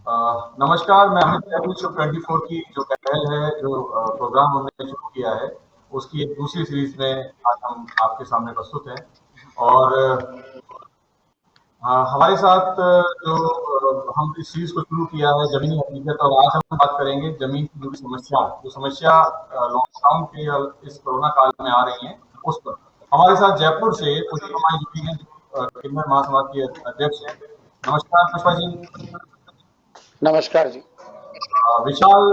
नमस्कार, मैं Amit cafe show 24 की जो पहल है, जो प्रोग्राम हमने शुरू किया है, उसकी एक दूसरी सीरीज में आज हम आपके सामने प्रस्तुत हैं। और हमारे साथ जो हम इस सीरीज को शुरू किया है जमीनी हकीकत, और आज हम बात करेंगे जमीन की जुड़ी समस्याओं, जो समस्या लॉकडाउन के और इस कोरोना काल में आ रही हैं, उस पर। हमारे साथ जयपुर से पुष्पा माई जुड़ी हैं, जो किन्नर महासभा की अध्यक्ष हैं। नमस्कार पुष्पा जी। नमस्कार जी। विशाल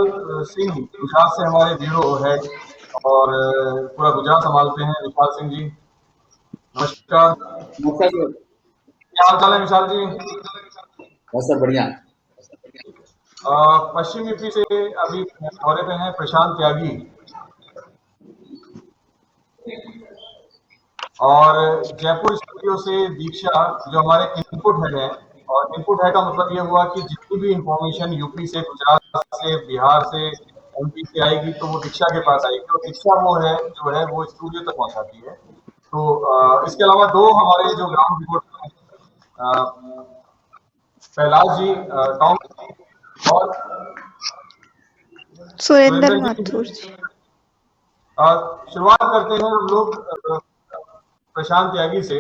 सिंह गुजरात से हमारे ब्यूरो हेड और पूरा गुजरात संभालते हैं, विशाल सिंह जी। नमस्कार। नमस्कार सर। क्या हाल चाल है विशाल जी? बस सर बढ़िया। पश्चिम यूपी से अभी दौरे पे हैं प्रशांत त्यागी, और जयपुर स्टूडियो से दीक्षा, जो हमारे इनपुट हेड हैं। और इनपुट हेड का मतलब ये हुआ कि जितनी भी इंफॉर्मेशन यूपी से, गुजरात से, बिहार से, एमपी से आएगी तो वो दीक्षा के पास आएगी, और दीक्षा वो है जो है वो स्टूडियो तक पहुंचाती है। तो इसके अलावा दो हमारे जो ग्राउंड रिपोर्टर हैं, कैलाश जी, टॉम, और सुरेंद्र सुरेंद्र जी। माथुर जी। शुरुआत करते हैं हम लोग प्रशांत त्यागी से,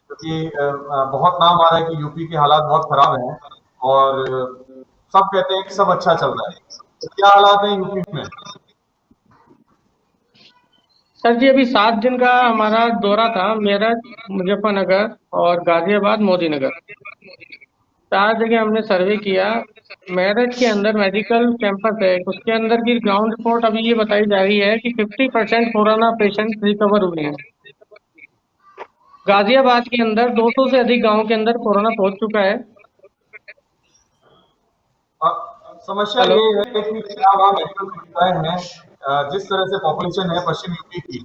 क्योंकि बहुत नाम आ रहा है कि यूपी के हालात बहुत खराब हैं, और सब कहते हैं कि सब अच्छा चल रहा है। तो क्या हालात हैं यूपी में? सर जी, अभी 7 दिन का हमारा दौरा था। मेरठ, मुजफ्फरनगर और गाजियाबाद, मोदीनगर, 4 जगह हमने सर्वे किया। मेरठ के अंदर मेडिकल कैंपस है, उसके अंदर की ग्राउंड रिपोर्ट अभी ये बताई जा रही है कि 50% कोरोना पेशेंट रिकवर हुए हैं। गाजियाबाद के अंदर 200 से अधिक गांव के अंदर कोरोना पहुंच चुका है। समस्या हेलो। ये है कि क्या वहाँ मेडिकल सुविधाएं हैं? जिस तरह से पॉपुलेशन है पश्चिम यूपी की,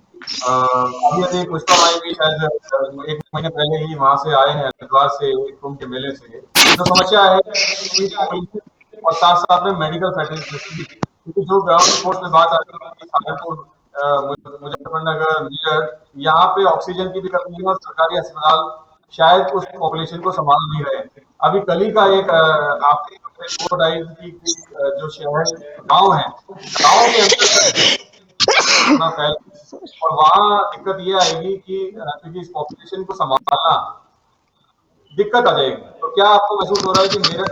अभी अभी पुष्पा माई भी शायद 1 महीने पहले ही वहां से आए हैं, हरिद्वार से, कुंभ के मेले से। जो समस्या है कि पॉपुलेशन और साथ साथ में मेडिकल फैसिलिटी, क्योंकि जो ग्राउंड रिपोर्ट में बात आ रही है कि सागरपुर, मुजफ्फरनगर, मेरठ, यहाँ पे ऑक्सीजन की भी कमी है, और सरकारी अस्पताल शायद उस पॉपुलेशन को संभाल नहीं रहे। अभी कल ही का एक आपके रिपोर्ट आई थी कि जो शहर गांव है, गांव के अंदर कोरोना फैल, और वहां दिक्कत ये आएगी कि क्योंकि इस पॉपुलेशन को संभालना दिक्कत आ जाएगी। तो क्या आपको महसूस हो रहा है कि मेरठ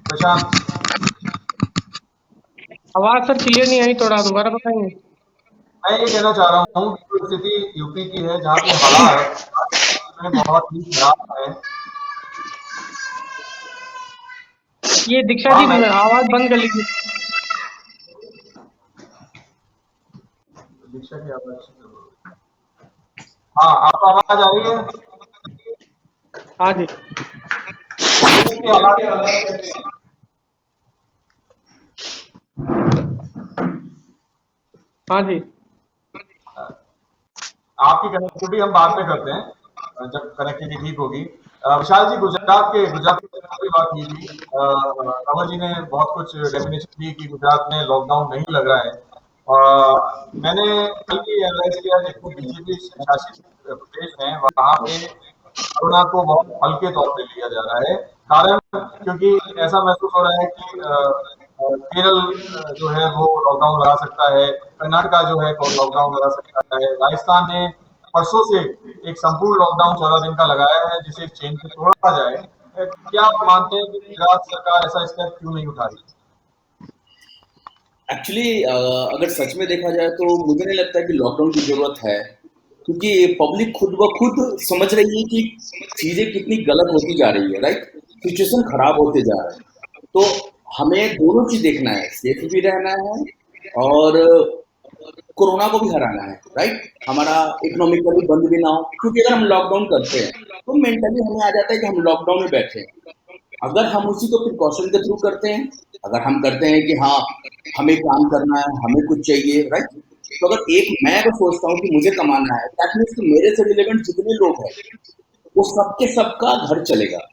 प्रशांत? आवाज सर क्लियर नहीं आई, थोड़ा दोबारा बताएंगे? मैं ये कहना चाह रहा हूँ कि जो स्थिति यूपी की है, जहाँ पे हालात में बहुत ही खराब है, ये दीक्षा वहाँ जी, आवाज बंद कर लीजिए। दीक्षा की आवाज, हाँ आपको आवाज आ रही है? हाँ जी। इसके हालात, हाँ जी। आपकी कनेक्टिविटी हम बाद में करते हैं, जब कनेक्टिविटी ठीक होगी। विशाल जी, गुजरात की बात की थी, कंवर जी ने बहुत कुछ डेफिनेशन दी कि गुजरात में लॉकडाउन नहीं लग रहा है। मैंने कल भी एनालाइज किया, जितने बीजेपी शासित प्रदेश हैं वहां पे कोरोना को बहुत हल्के तौर पे लिया जा रहा है। कारण क्योंकि ऐसा महसूस हो रहा है कि केरल जो है वो लॉकडाउन लगा सकता है, कर्नाटका जो है लॉकडाउन लगा सकता है, राजस्थान ने परसों से एक संपूर्ण लॉकडाउन 14 दिन का लगाया है, जिसे इस चेन को तोड़ा जाए। क्या आप मानते हैं कि गुजरात सरकार ऐसा स्टेप क्यों नहीं उठा रही? एक्चुअली अगर सच में देखा जाए तो मुझे नहीं लगता कि लॉकडाउन की जरूरत है, क्योंकि पब्लिक खुद ब खुद समझ रही है कि चीजें कितनी गलत होती जा रही है। राइट, सिचुएशन खराब होते जा रहा है। तो हमें दोनों चीज देखना है, सेफ भी रहना है और कोरोना को भी हराना है। राइट, हमारा इकोनॉमिकली बंद भी ना हो, क्योंकि अगर हम लॉकडाउन करते हैं तो मेंटली हमें आ जाता है कि हम लॉकडाउन में बैठे हैं। अगर हम उसी को प्रिकॉशन के थ्रू करते हैं, अगर हम करते हैं कि हाँ हमें काम करना है, हमें कुछ चाहिए, राइट, तो अगर मैं अगर सोचता हूँ कि मुझे कमाना है, दैट मीन्स कि मेरे से रिलेवेंट जितने लोग हैं वो सबके सबका घर चलेगा।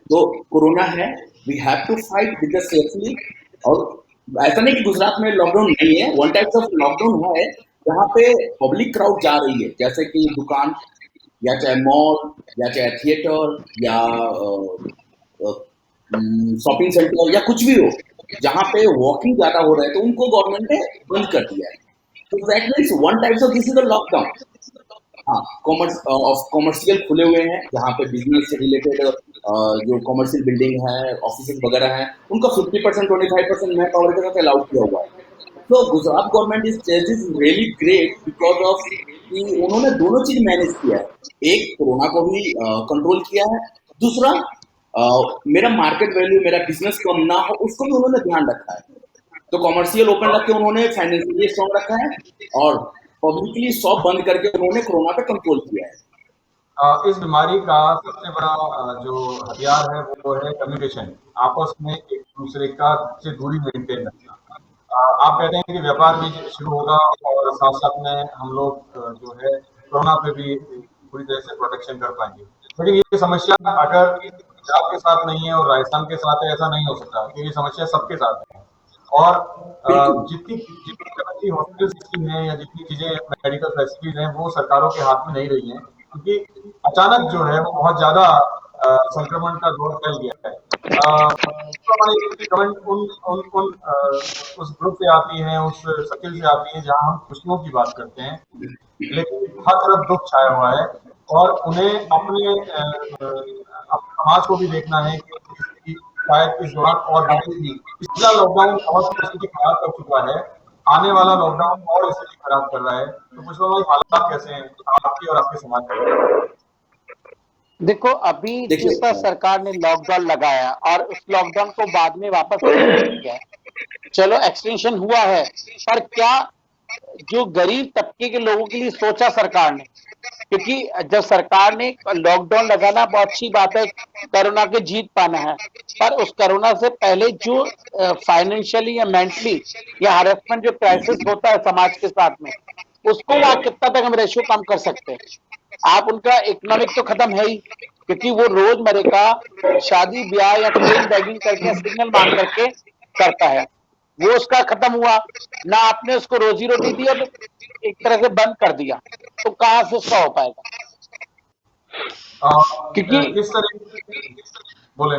तो कोरोना है, we have to fight with the safely. और ऐसा नहीं कि गुजरात में लॉकडाउन नहीं है, वन टाइप ऑफ लॉकडाउन है जहाँ पे पब्लिक क्राउड जा रही है, जैसे कि दुकान या चाहे मॉल, या चाहे थिएटर, या शॉपिंग सेंटर, या कुछ भी हो, जहाँ पे वॉकिंग ज्यादा हो रहा है, तो उनको गवर्नमेंट ने बंद कर दिया है। तो that means one types of this is a lockdown. हाँ, कॉमर्शियल खुले हुए हैं, जहाँ पे बिजनेस से रिलेटेड जो कॉमर्शियल बिल्डिंग है, ऑफिस वगैरह हैं, उनका 50% 25% मैन पावर के साथ अलाउड किया हुआ है। तो Gujarat government is really great because of कि उन्होंने दोनों चीज मैनेज किया है। एक, कोरोना को भी कंट्रोल किया है। दूसरा, मेरा मार्केट वैल्यू, मेरा बिजनेस कम ना हो, उसको भी उन्होंने ध्यान रखा है। तो कॉमर्शियल ओपन रख के उन्होंने फाइनेंशियली स्ट्रॉन्ग रखा है, और पब्लिकली शॉप बंद करके उन्होंने कोरोना पे कंट्रोल किया है। इस बीमारी का सबसे बड़ा जो हथियार है वो है कम्युनिकेशन, आपस में एक दूसरे का से दूरी मेंटेन रखना। आप कहते हैं कि व्यापार भी शुरू होगा और साथ साथ में हम लोग जो है कोरोना पे भी पूरी तरह से प्रोटेक्शन कर पाएंगे। लेकिन ये समस्या अगर पंजाब के साथ नहीं है और राजस्थान के साथ है, ऐसा नहीं हो सकता, क्योंकि ये समस्या सबके साथ है। और बिल्कुल। जितनी जितनी तरक्की हॉस्पिटल सिस्टम है या जितनी चीजें मेडिकल फैसिलिटीज हैं वो सरकारों के हाथ में नहीं रही हैं, क्योंकि अचानक जो है वो बहुत ज्यादा संक्रमण का दौर फैल गया है। तो हमारी गवर्नमेंट उस ग्रुप से आती है, उस सर्किल से आती है जहां हम खुशियों की बात करते हैं, लेकिन हर तरफ दुख छाया हुआ है। और उन्हें अपने समाज को भी देखना है कि उनकी स्थिति शायद इस दौरान और बिगड़ेगी। पिछला लॉकडाउन बहुत स्थिति खराब कर चुका है, आने वाला लॉकडाउन और स्थिति खराब कर रहा है। तो पुष्पा भाई, हालात कैसे हैं आपकी और आपके समाज के? देखो, अभी देखिए, जिस तरह सरकार ने लॉकडाउन लगाया और उस लॉकडाउन को बाद में वापस एक्सटेंड किया है, चलो एक्सटेंशन हुआ है, पर क्या जो गरीब तबके के लोगों के लिए सोचा सरकार ने? क्योंकि जब सरकार ने लॉकडाउन लगाना बहुत अच्छी बात है, कोरोना के जीत पाना है, पर उस कोरोना से पहले जो फाइनेंशियली या मेंटली या हरेसमेंट जो क्राइसिस होता है समाज के साथ में, उसको वहां कितना तक हम रेशियो कम कर सकते हैं? आप उनका इकोनॉमिक तो खत्म है ही, क्योंकि वो रोजमर्रे का शादी ब्याह या ट्रेन बैगिंग करके सिग्नल मांग करके करता है, वो उसका खत्म हुआ ना। आपने उसको रोजी रोटी दी और एक तरह से बंद कर दिया, तो कहां से उसका हो पाएगा? क्योंकि किस तरह बोले?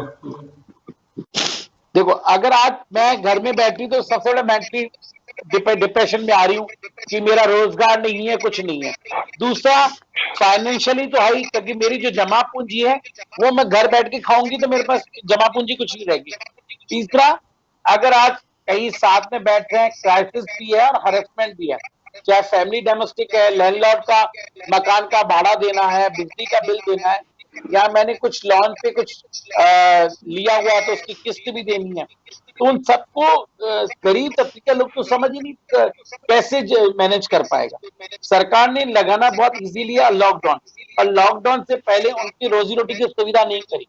देखो, अगर आज मैं घर में बैठी तो सबसे बड़ा मेंटली डिप्रेशन में आ रही हूँ कि मेरा रोजगार नहीं है, कुछ नहीं है। दूसरा, फाइनेंशियली तो है ही, क्योंकि मेरी जो जमा पूंजी है वो मैं घर बैठ के खाऊंगी तो मेरे पास जमा पूंजी कुछ नहीं रहेगी। तीसरा, अगर आज कहीं साथ में बैठ रहे हैं, क्राइसिस भी है और हरेसमेंट भी है, चाहे फैमिली डोमेस्टिक है, लैंडलॉर्ड का मकान का भाड़ा देना है, बिजली का बिल देना है, या मैंने कुछ लोन पे कुछ लिया हुआ तो उसकी किस्त भी देनी है, तो उन सबको गरीब तबके के लोग तो समझ ही नहीं कैसे मैनेज कर पाएगा। सरकार ने लगाना बहुत इजी लिया लॉकडाउन, और लॉकडाउन से पहले उनकी रोजी रोटी की सुविधा नहीं करी।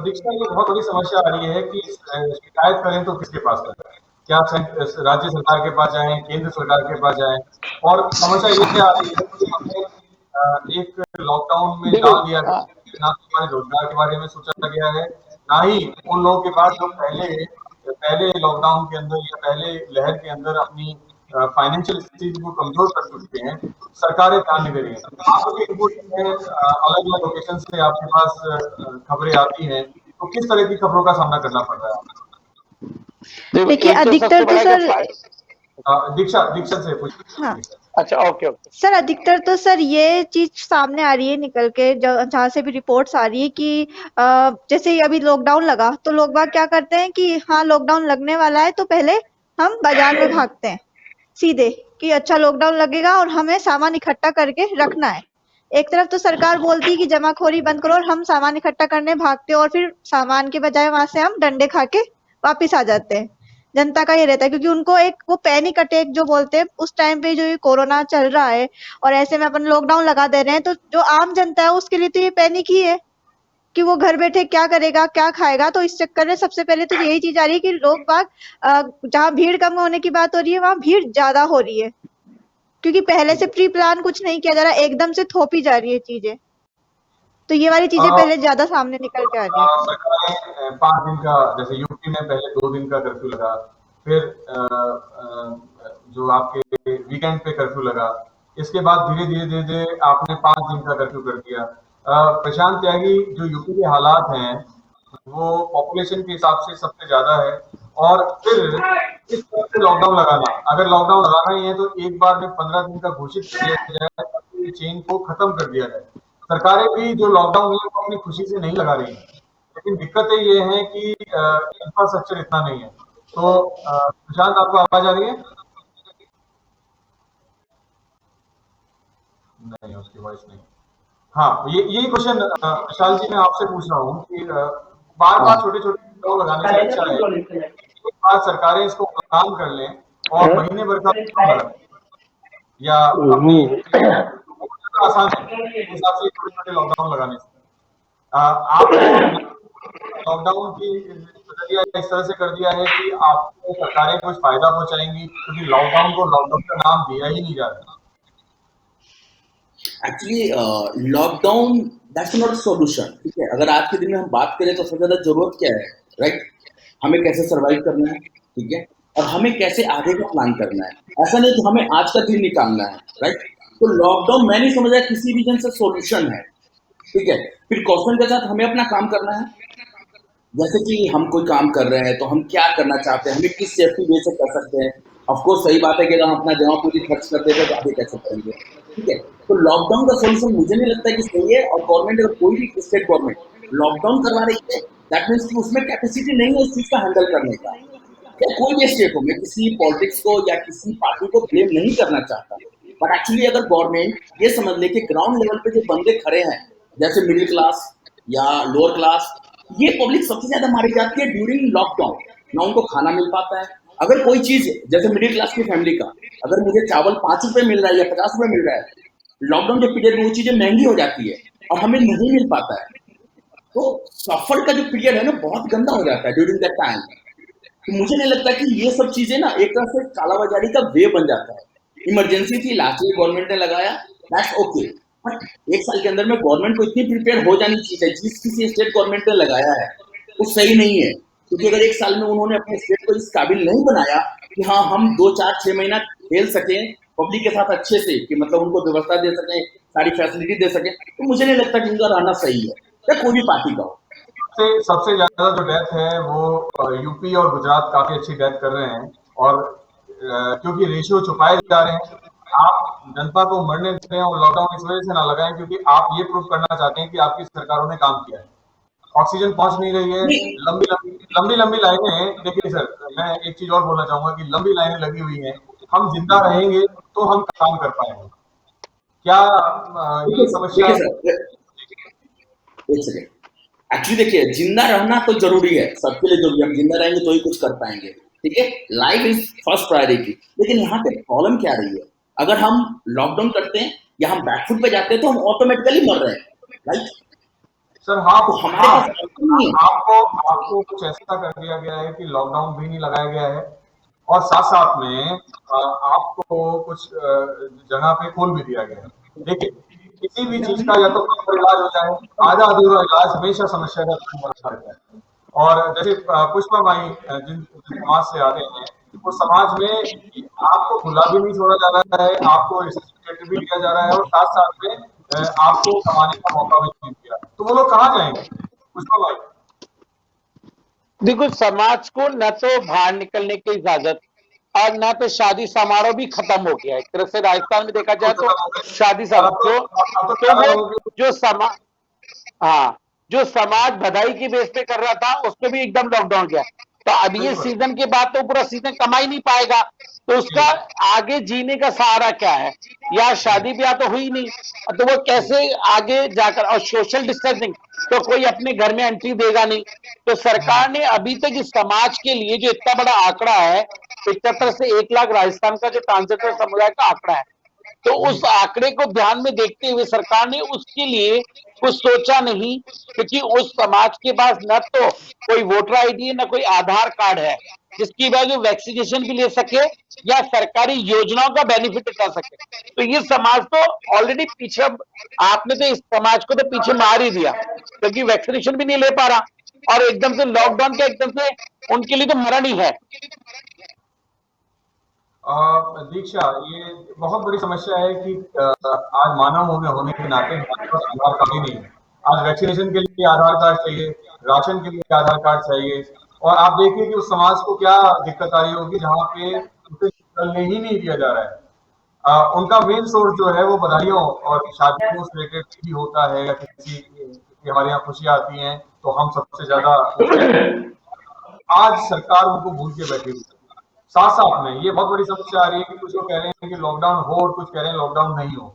दीक्षा, ये बहुत बड़ी समस्या आ रही है कि शिकायत करें तो किसके पास करें? क्या राज्य सरकार के पास जाएं, केंद्र सरकार के पास जाएं? और समस्या ये आ रही है कि हमें एक लॉकडाउन में देखो, डाल दिया गया है, ना तो हमारे रोजगार के बारे में सोचा गया है, ना ही उन लोगों के पास जो पहले पहले लॉकडाउन के अंदर या पहले लहर के अंदर अपनी फाइनेंशियल स्थिति को कमजोर कर चुके हैं, सरकारें ध्यान नहीं दे रही हैं। आपके इनपुट में अलग अलग लोकेशन से आपके पास खबरें आती हैं, तो किस तरह की खबरों का सामना करना पड़ रहा है? देखिए, अधिकतर तो सर दीक्षा से पूछ। हाँ, अच्छा, ओके। सर अधिकतर तो सर ये चीज सामने आ रही है निकल के, जहाँ से भी रिपोर्ट्स आ रही है कि जैसे ही अभी लॉकडाउन लगा तो लोग बाग क्या करते हैं कि हाँ लॉकडाउन लगने वाला है तो पहले हम बाजार में भागते हैं सीधे कि अच्छा लॉकडाउन लगेगा और हमें सामान इकट्ठा करके रखना है। एक तरफ तो सरकार बोलती है कि जमाखोरी बंद करो और हम सामान इकट्ठा करने भागते हैं और फिर सामान के बजाय वहां से हम डंडे खा के वापिस आ जाते हैं। जनता का ये रहता है क्योंकि उनको एक वो पैनिक अटैक जो बोलते हैं उस टाइम पे जो ये कोरोना चल रहा है और ऐसे में अपन लॉकडाउन लगा दे रहे हैं, तो जो आम जनता है उसके लिए तो ये पैनिक ही है कि वो घर बैठे क्या करेगा, क्या खाएगा। तो इस चक्कर में सबसे पहले तो यही चीज आ रही है कि लोग बाग जहाँ भीड़ कम होने की बात हो रही है वहां भीड़ ज्यादा हो रही है, क्योंकि पहले से प्री प्लान कुछ नहीं किया जा रहा, एकदम से थोपी जा रही है चीजें। तो ये वाली चीजें पहले ज्यादा सामने निकल के आ रही है। सरकारें 5 दिन का, जैसे यूपी में पहले 2 दिन का कर्फ्यू लगा, फिर जो आपके वीकेंड पे कर्फ्यू लगा, इसके बाद धीरे धीरे धीरे धीरे आपने 5 दिन का कर्फ्यू कर दिया। प्रशांत त्यागी, जो यूपी के हालात हैं वो पॉपुलेशन के हिसाब से सबसे ज्यादा है, और फिर इस तरह से लॉकडाउन लगाना, अगर लॉकडाउन लगाना ही है तो एक बार में 15 दिन का घोषित कर दिया जाए ताकि चेन को खत्म कर दिया जाए। सरकारें भी जो लॉकडाउन है वो अपनी खुशी से नहीं लगा रही हैं, लेकिन दिक्कतें ये हैं कि इंफ्रास्ट्रक्चर इतना नहीं है। तो प्रशांत, आपको आवाज आ रही है? नहीं, उसकी वॉइस नहीं। हाँ, यही क्वेश्चन विशाल जी मैं आपसे पूछ रहा हूँ कि बार बार छोटे छोटे लॉकडाउन लगाने से अच्छा है एक बार सरकारें इसको काम कर लें और महीने भर का या अपनी आसान है उस हिसाब से छोटे छोटे लॉकडाउन लगाने से आपको लॉकडाउन की नजरिया इस तरह से कर दिया है कि आपको सरकारें कुछ फायदा पहुंचाएंगी, क्योंकि लॉकडाउन को लॉकडाउन का नाम दिया ही नहीं जा रहा। Actually lockdown that's not solution, ठीक है। अगर आज के दिन में हम बात करें तो सबसे ज्यादा जरूरत क्या है, राइट? हमें कैसे सरवाइव करना है, ठीक है, और हमें कैसे आगे का प्लान करना है। ऐसा नहीं कि हमें आज का दिन निकालना है, राइट? तो लॉकडाउन मैं नहीं समझ रहा किसी रीजन से सॉल्यूशन है, ठीक है। प्रिकॉशन के साथ हमें अपना काम करना है। जैसे कि हम कोई काम कर रहे हैं तो हम क्या करना चाहते हैं, हमें किस सेफ्टी वे से कर सकते हैं। ऑफकोर्स सही बात है कि अगर हम अपना जमा पूंजी खर्च करते हैं तो आगे कैसे करेंगे, ठीक है। तो लॉकडाउन का सोल्यूशन मुझे नहीं लगता कि सही है। और गवर्नमेंट, अगर कोई भी स्टेट गवर्नमेंट लॉकडाउन करवा रही है, दैट मीन्स कि उसमें कैपेसिटी नहीं है उस चीज का हैंडल करने का। या कोई भी स्टेट हो, मैं किसी पॉलिटिक्स को या किसी पार्टी को ब्लेम नहीं करना चाहता, बट एक्चुअली अगर गवर्नमेंट ये समझ ले कि ग्राउंड लेवल पे जो बंदे खड़े हैं, जैसे मिडिल क्लास या लोअर क्लास, ये पब्लिक सबसे ज्यादा मारी जाती है ड्यूरिंग लॉकडाउन। ना उनको खाना मिल पाता है। अगर कोई चीज, जैसे मिडिल क्लास की फैमिली का, अगर मुझे चावल 5 रुपए मिल रहा है या 50 रुपए मिल रहा है, लॉकडाउन के पीरियड में वो चीजें महंगी हो जाती है और हमें नहीं मिल पाता है। तो सफर का जो पीरियड है ना, बहुत गंदा हो जाता है ड्यूरिंग दैट टाइम। तो मुझे नहीं लगता कि ये सब चीजें ना एक तरह से कालाबाजारी का वे बन जाता है। इमरजेंसी थी, लास्ट ईयर गवर्नमेंट ने लगाया, दैट्स ओके, बट 1 साल के अंदर में गवर्नमेंट को इतनी प्रिपेयर हो जानी चाहिए। जिस किसी स्टेट गवर्नमेंट ने लगाया है वो सही नहीं है, क्योंकि अगर 1 साल में उन्होंने अपने स्टेट को इस काबिल नहीं बनाया कि हाँ हम 2, 4, 6 महीना खेल सकें पब्लिक के साथ अच्छे से, कि मतलब उनको व्यवस्था दे सकें, सारी फैसिलिटी दे सकें, तो मुझे नहीं लगता कि उनका रहना सही है, या कोई भी पार्टी का हो। सबसे ज्यादा जो डेथ है वो यूपी और गुजरात काफी अच्छी डेथ कर रहे हैं, और क्योंकि रेशियो छुपाए जा रहे हैं। आप जनता को मरने दे रहे हैं और लॉकडाउन इस वजह से ना लगाएं क्योंकि आप ये प्रूव करना चाहते हैं कि आपकी सरकारों ने काम किया है। ऑक्सीजन पहुंच नहीं रही है, लंबी लंबी लाइनें। देखिए सर, मैं एक चीज और बोलना चाहूंगा कि लंबी लाइनें लगी हुई हैं। हम जिंदा रहेंगे तो हम काम कर पाएंगे। क्या ये समस्या? एक सेकेंड, एक्चुअली देखिए, जिंदा रहना तो जरूरी है सबके लिए, जो भी हम जिंदा रहेंगे तो ही कुछ कर पाएंगे, ठीक है। Life is first priority. लेकिन यहाँ पे प्रॉब्लम क्या रही है, अगर हम लॉकडाउन करते हैं या हम बैकफुट पे जाते हैं तो हम ऑटोमेटिकली मर रहे हैं, राइट? सर हाँ, तो हमारे पास नहीं है। आपको कुछ ऐसा कर दिया गया है कि लॉकडाउन भी नहीं लगाया गया है, और साथ साथ में आपको कुछ जगह पे खोल भी दिया गया है। देखिए, किसी भी चीज का या तो प्रॉपर इलाज हो जाए, आधा अधूरा इलाज हमेशा समस्या का बना रहता है। और जैसे पुष्पा माई जिन समाज से आते हैं, वो समाज में आपको खुला भी नहीं छोड़ा जा रहा है, आपको रिस्ट्रिक्ट भी किया जा रहा है, और साथ साथ में आपको कमाने का मौका भी नहीं दिया। तो वो लोग कहाँ जाएंगे पुष्पा भाई? देखो, समाज को न तो बाहर निकलने की इजाजत और न तो शादी समारोह भी खत्म हो गया है। एक तरह से राजस्थान में देखा जाए तो शादी समारोह तो वो जो समाज, हाँ, जो समाज बधाई की बेस पे कर रहा था उसको भी एकदम लॉकडाउन किया। तो अब ये सीजन के बाद तो पूरा सीजन कमा ही नहीं पाएगा, तो उसका आगे जीने का सहारा क्या है? या शादी ब्याह तो हुई नहीं, तो वो कैसे आगे जाकर, और सोशल डिस्टेंसिंग तो कोई अपने घर में एंट्री देगा नहीं। तो सरकार ने अभी तक इस समाज के लिए जो इतना बड़ा आंकड़ा है, 75 से 1 लाख राजस्थान का जो ट्रांसजेंडर समुदाय का आंकड़ा है, तो उस आंकड़े को ध्यान में देखते हुए सरकार ने उसके लिए कुछ सोचा नहीं, क्योंकि उस समाज के पास न तो कोई वोटर आईडी है, न कोई आधार कार्ड है जिसकी वजह से वैक्सीनेशन भी ले सके या सरकारी योजनाओं का बेनिफिट उठा सके। तो ये समाज तो ऑलरेडी पीछे, आपने तो इस समाज को तो पीछे मार ही दिया, क्योंकि वैक्सीनेशन भी नहीं ले पा रहा, और एकदम से लॉकडाउन के एकदम से उनके लिए तो मरण ही है। दीक्षा, ये बहुत बड़ी समस्या है कि आज मानव होने के नाते हमारे पास आधार कार्ड ही नहीं है। आज वैक्सीनेशन के लिए आधार कार्ड चाहिए, राशन के लिए आधार कार्ड चाहिए, और आप देखिए कि उस समाज को क्या दिक्कत आ रही होगी जहाँ पे उसे चलने ही नहीं दिया जा रहा है। उनका मेन सोर्स जो है वो बधाइयों और शादियों से रिलेटेड भी होता है, या किसी की हमारे यहाँ खुशियाँ आती हैं तो हम सबसे ज्यादा आज सरकार उनको भूल के बैठी हुई है। साथ साथ में ये बहुत बड़ी समस्या आ रही है कि कुछ लोग कह रहे हैं कि लॉकडाउन हो और कुछ कह रहे हैं लॉकडाउन नहीं हो।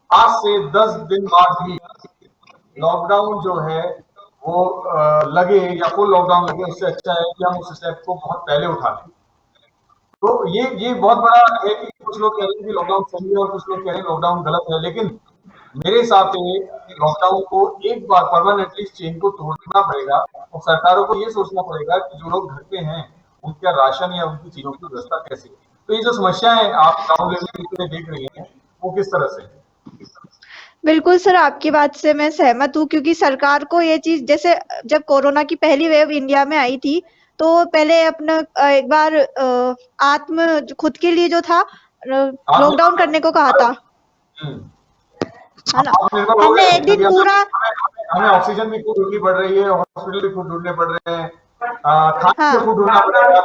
आज से 10 दिन बाद भी लॉकडाउन जो है वो लगे या फुल लॉकडाउन लगे, उससे अच्छा है कि हम उस स्टेप को बहुत पहले उठा लें। तो ये बहुत बड़ा है कि कुछ लोग कह रहे हैं कि लॉकडाउन सही है और कुछ लोग कह रहे हैं लॉकडाउन गलत है, लेकिन मेरे हिसाब से लॉकडाउन को एक बार परमानेंटली चेन को तोड़ना पड़ेगा और सरकारों को ये सोचना पड़ेगा कि जो लोग घर पे हैं उनका राशन या उनकी चीजों की व्यवस्था कैसे है। तो ये जो समस्याएं आप ग्राउंड लेवल पे देख रही हैं वो किस तरह से है? बिल्कुल सर, आपकी बात से मैं सहमत हूँ, क्योंकि सरकार को ये चीज, जैसे जब कोरोना की पहली वेव इंडिया में आई थी तो पहले अपना एक बार खुद के लिए जो था लॉकडाउन करने को कहा था, है ना। आत्मनिर्भर हो हमने गए, एक दिन क्योंकि पूरा हमें ऑक्सीजन भी खुद ढूंढनी पड़ रही है, हॉस्पिटल भी खुद ढूंढने पड़ रहे हैं, खाने हाँ को खुद ढूंढना पड़ेगा।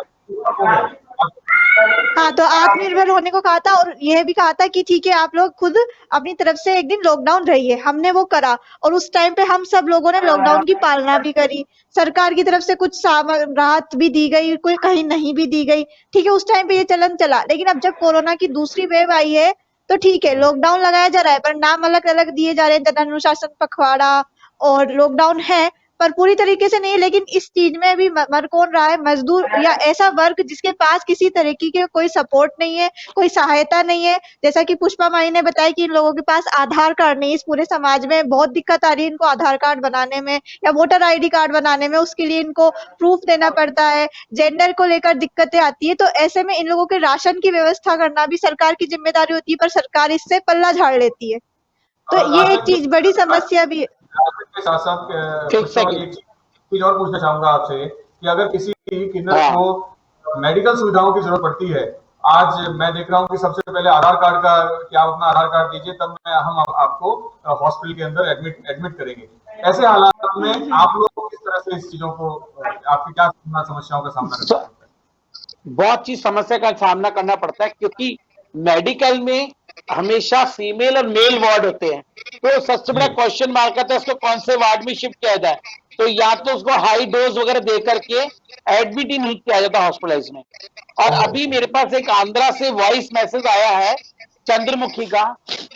हाँ, तो आत्मनिर्भर होने को कहा था और यह भी कहा था कि ठीक है, आप लोग खुद अपनी तरफ से एक दिन लॉकडाउन रहिए। हमने वो करा और उस टाइम पे हम सब लोगों ने लॉकडाउन की पालना भी करी। सरकार की तरफ से कुछ राहत भी दी गई, कोई कहीं नहीं भी दी गई। ठीक है, उस टाइम पे ये चलन चला, लेकिन अब जब कोरोना की दूसरी वेव आई है तो ठीक है, लॉकडाउन लगाया जा रहा है पर नाम अलग अलग दिए जा रहे हैं, जन अनुशासन पखवाड़ा और लॉकडाउन है, पर पूरी तरीके से नहीं। लेकिन इस चीज में भी मर कौन रहा है? मजदूर या ऐसा वर्ग जिसके पास किसी तरीके के कोई सपोर्ट नहीं है, कोई सहायता नहीं है। जैसा कि पुष्पा माई ने बताया कि इन लोगों के पास आधार कार्ड नहीं है। इस पूरे समाज में बहुत दिक्कत आ रही है इनको आधार कार्ड बनाने में या वोटर आईडी कार्ड बनाने में, उसके लिए इनको प्रूफ देना पड़ता है। जेंडर को लेकर दिक्कतें आती है, तो ऐसे में इन लोगों के राशन की व्यवस्था करना भी सरकार की जिम्मेदारी होती है, पर सरकार इससे पल्ला झाड़ लेती है। तो ये एक चीज बड़ी समस्या भी है। के साथ साथ एक चीज और पूछना चाहूंगा आपसे कि अगर किसी किन्नर को मेडिकल सुविधाओं की जरूरत पड़ती है, आज मैं देख रहा हूँ कि सबसे पहले आधार कार्ड का, कि आप अपना आधार कार्ड दीजिए तब हम आपको हॉस्पिटल के अंदर एडमिट करेंगे। ऐसे हालात में आप लोग किस तरह से इस चीजों को, आपकी क्या समस्याओं का सामना करना पड़ता है? बहुत चीज समस्या का सामना करना पड़ता है, क्योंकि मेडिकल में हमेशा फीमेल और मेल वार्ड होते हैं, तो सबसे बड़ा क्वेश्चन मार्क आता है उसको कौन से वार्ड में शिफ्ट किया जाए। तो या तो उसको हाई डोज वगैरह दे करके एडमिट ही नहीं किया जाता हॉस्पिटलाइज में। और अभी मेरे पास एक आंध्रा से वॉइस मैसेज आया है चंद्रमुखी का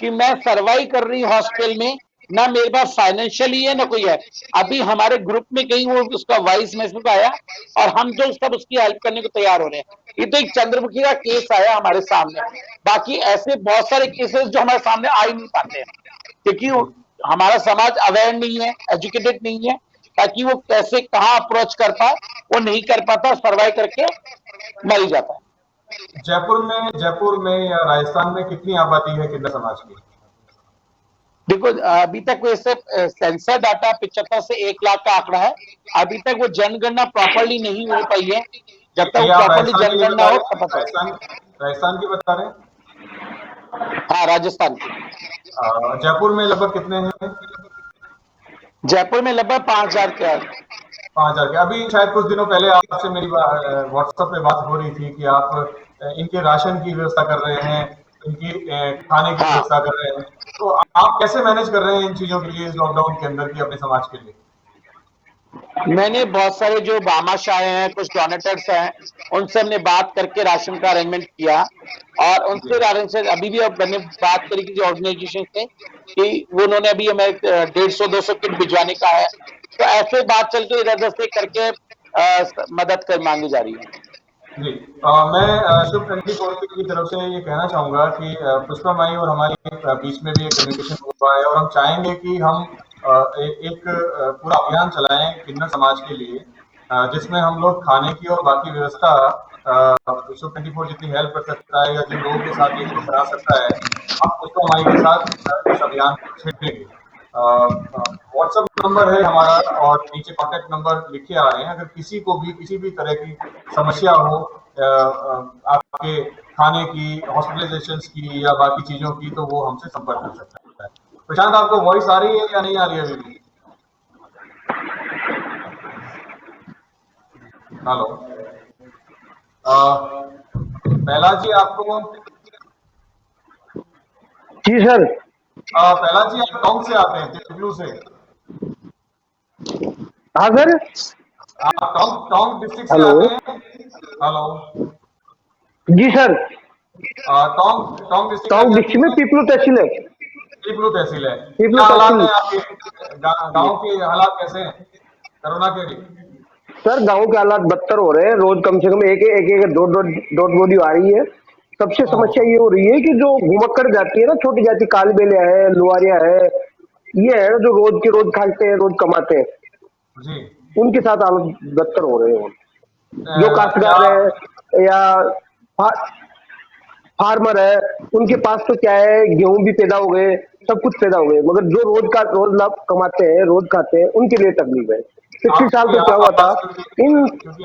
कि मैं सर्वाइव कर रही हॉस्पिटल में, ना मेरे पास फाइनेंशियली है ना कोई है। अभी हमारे ग्रुप में कहीं वो उसका वॉइस मैसेज आया और हम जो सब उसकी हेल्प करने को तैयार हो रहे हैं। ये तो एक चंद्रमुखी का केस आया हमारे सामने, बाकी ऐसे बहुत सारे केसेस जो हमारे सामने आ ही नहीं पाते हैं, क्योंकि हमारा समाज अवेयर नहीं है, एजुकेटेड नहीं है, ताकि वो कैसे कहाँ अप्रोच कर पाए वो नहीं कर पाता, सर्वाइव करके मर ही जाता है। जयपुर में या राजस्थान में कितनी आबादी है किन्नर समाज की? देखो, अभी तक वैसे सेंसर डाटा 75 से 1 लाख का आंकड़ा है। अभी तक वो जनगणना प्रॉपरली नहीं हो पाई है। जब तक प्रॉपरली जनगणना हो तब पता। राजस्थान की बता रहे हैं? हाँ, राजस्थान की। जयपुर में लगभग कितने हैं? जयपुर में लगभग 5,000 के 5,000 के। अभी शायद कुछ दिनों पहले आपसे मेरी व्हाट्सएप पे बात हो रही थी कि आप इनके राशन की व्यवस्था कर रहे हैं, इनकी खाने की व्यवस्था कर रहे हैं, तो आप कैसे मैनेज कर रहे हैं इन चीजों के लिए इस लॉकडाउन के अंदर की अपने समाज के लिए? मैंने बहुत सारे जो भामाशाह हैं, कुछ डोनेटर्स हैं, उनसे हमने बात करके राशन का अरेंजमेंट किया और उनसे अभी भी मैंने बात करी किसी ऑर्गेनाइजेशन से कि उन्होंने अभी हमें 150-200 किट भिजवाने का है। तो ऐसे बात चल के इधर से करके मदद कर मांगी जा रही है। जी, मैं शुभ 24 की तरफ से ये कहना चाहूंगा कि पुष्पा माई और हमारी बीच में भी एक कम्युनिकेशन हुआ है और हम चाहेंगे कि हम एक पूरा अभियान चलाएं किन्नर समाज के लिए, जिसमें हम लोग खाने की और बाकी व्यवस्था शुभ 24 जितनी हेल्प कर सकता है या जिन लोगों के साथ ये करा सकता है, हम पुष्पा माई के साथ इस अभियान को छेड़ेंगे। व्हाट्सएप नंबर है हमारा और नीचे कॉन्टेक्ट नंबर लिखे आ रहे हैं। अगर किसी को भी किसी भी तरह की समस्या हो आपके खाने की, हॉस्पिटलाइजेशन की या बाकी चीजों की, तो वो हमसे संपर्क कर सकता है। प्रशांत, आपको वॉइस आ रही है या नहीं आ रही है अभी भी? हेलो। प्रहलाद जी, आपको जी सर। प्रहलाद जी, आप टोंक से आते हैं, तिरपलू से। हाँ सर। आप टोंक टोंक डिस्ट्रिक्ट से हेलो। आते हैं? हेलो। जी सर। टोंक टोंक डिस्ट्रिक्ट का टोंक क्या डिस्ट्रिक्ट में सीन है? पीपलू तहसील है। तिरपलू तहसील है। पीपलू क्या हालात तहसील। है आपके गांव के? हालात कैसे हैं कोरोना के भी? सर गांव के हालात बदतर हो रहे हैं। रोज कम से कम एक दो बॉडी आ रही है। सबसे ओह, समस्या ये हो रही है कि जो घुमक्कड़ जाती है ना, छोटी जाति, कालबेलिया है, लुआरिया है, ये है जो रोज के रोज खाते हैं, रोज कमाते हैं, जी। उनके साथ हालत बदतर हो रहे हैं। जो क्या? काश्तकार है या फार्मर है, उनके पास तो क्या है, गेहूं भी पैदा हो गए, सब कुछ पैदा हो गए, मगर जो रोज लाभ कमाते हैं, रोज खाते हैं, उनके लिए तकलीफ है। पिछले साल आपको तो क्या यहाँ हुआ था पास, इन क्योंकि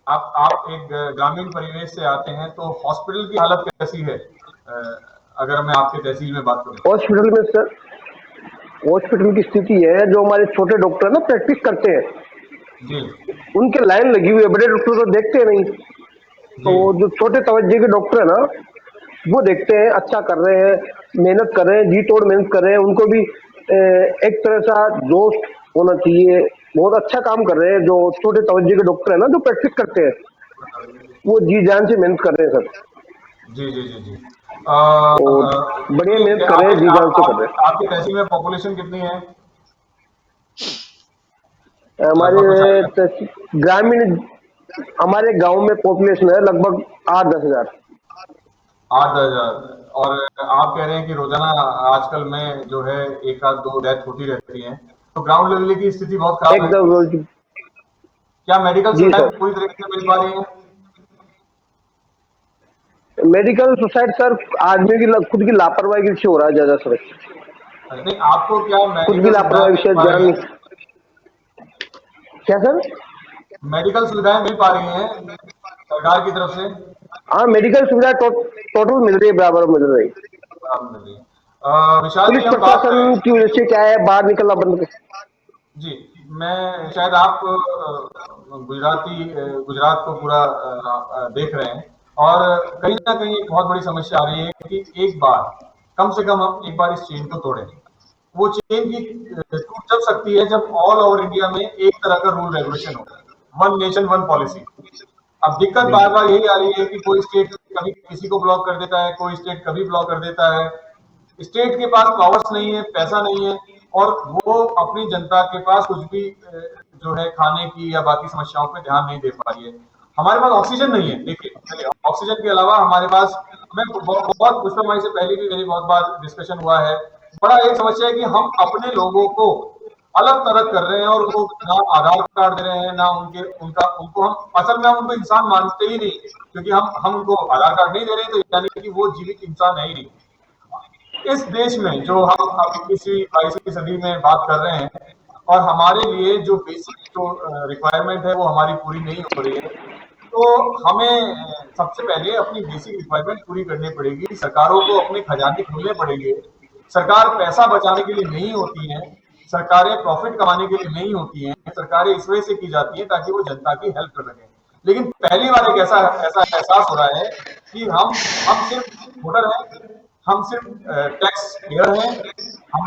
आप एक ग्रामीण परिवेश से आते हैं, तो हॉस्पिटल की हालत कैसी है? अगर मैं आपके तहसील में बात करूं। हॉस्पिटल में सर, हॉस्पिटल की स्थिति है, जो हमारे छोटे डॉक्टर ना प्रैक्टिस करते हैं, जी उनके लाइन लगी हुई है, बड़े डॉक्टर तो देखते नहीं। तो जी जो छोटे तवज्जे के डॉक्टर है ना, वो देखते हैं, अच्छा कर रहे हैं, मेहनत कर रहे हैं, जी तोड़ मेहनत कर रहे हैं, उनको भी एक तरह सा जोश होना चाहिए, बहुत अच्छा काम कर रहे हैं। जो छोटे तवज्जे के डॉक्टर है ना, जो प्रैक्टिस करते हैं, वो जी जान से मेहनत कर रहे हैं सब, जी जी जी जी। और बढ़िया मेहनत कर रहे हैं, जी जान से कर रहे आपके तहसील में पॉपुलेशन कितनी है? हैं। हमारे लगभग कुछ आइडिया? ग्रामीण, हमारे गांव में पॉपुलेशन है लगभग 8-10 हजार। 8-10 हजार। और आप कह रहे हैं कि रोजाना आजकल में जो है एक आध दो डेथ होती रहती है, तो ग्राउंड लेवल की स्थिति बहुत खराब है। एकदम रोज। क्या मेडिकल जी सुविधाएं सर। पूरी तरीके से मिल पा रही हैं? मेडिकल सुसाइड सर, आदमी की खुद की लापरवाही की से हो रहा है ज्यादा सर। नहीं, आपको क्या खुद की मेडिकल सुविधाएं लापरवाही मिल से पा रही जान। हैं? क्या सर? मेडिकल सुविधाएं मिल पा रही हैं सरकार की तरफ से? हाँ, मेडिकल सुविधा टोटल मिल रही है, बराबर मिल रही है। आप मिल रही है। विशाल पुलिस जी, हम बात प्रशासन करें। की वजह से क्या है, बाहर निकलना बंद। जी, मैं शायद आप गुजरात को पूरा देख रहे हैं, और कहीं ना कहीं एक बहुत बड़ी समस्या आ रही है कि एक बार, कम से कम हम एक बार इस चेन को तोड़ें। वो चेन की टूट जब सकती है जब ऑल ओवर इंडिया में एक तरह का रूल रेगुलेशन हो, वन नेशन वन पॉलिसी। अब दिक्कत बार बार यही आ रही है कि कोई स्टेट कभी किसी को ब्लॉक कर देता है, कोई स्टेट कभी ब्लॉक कर देता है। स्टेट के पास पावर्स नहीं है, पैसा नहीं है, और वो अपनी जनता के पास कुछ भी जो है खाने की या बाकी समस्याओं पे ध्यान नहीं दे पा रही है। हमारे पास ऑक्सीजन नहीं है। देखिए, ऑक्सीजन के अलावा हमारे पास, मैं बहुत पुष्पा माई से पहले भी मेरी बहुत बार डिस्कशन हुआ है, बड़ा एक समस्या है कि हम अपने लोगों को अलग थलग कर रहे हैं, और उनको ना आधार कार्ड दे रहे हैं, ना उनको हम असल में हम उनको इंसान मानते ही नहीं, क्योंकि हम उनको आधार कार्ड नहीं दे रहे हैं, तो यानी कि वो जीवित इंसान है ही नहीं। इस देश में जो हम 21वीं 22वीं सदी में बात कर रहे हैं, और हमारे लिए जो बेसिक जो रिक्वायरमेंट है वो हमारी पूरी नहीं हो रही है, तो हमें सबसे पहले अपनी बेसिक रिक्वायरमेंट पूरी करनी पड़ेगी। सरकारों को अपने खजाने खोलने पड़ेंगे। सरकार पैसा बचाने के लिए नहीं होती है, सरकारें प्रॉफिट कमाने के लिए नहीं होती हैं। सरकारें इस वजह से की जाती हैं ताकि वो जनता की हेल्प कर सकें। लेकिन पहली बार एक ऐसा ऐसा एहसास हो रहा है कि हम सिर्फ वोटर हैं, हम सिर्फ टैक्स पेयर हैं, हम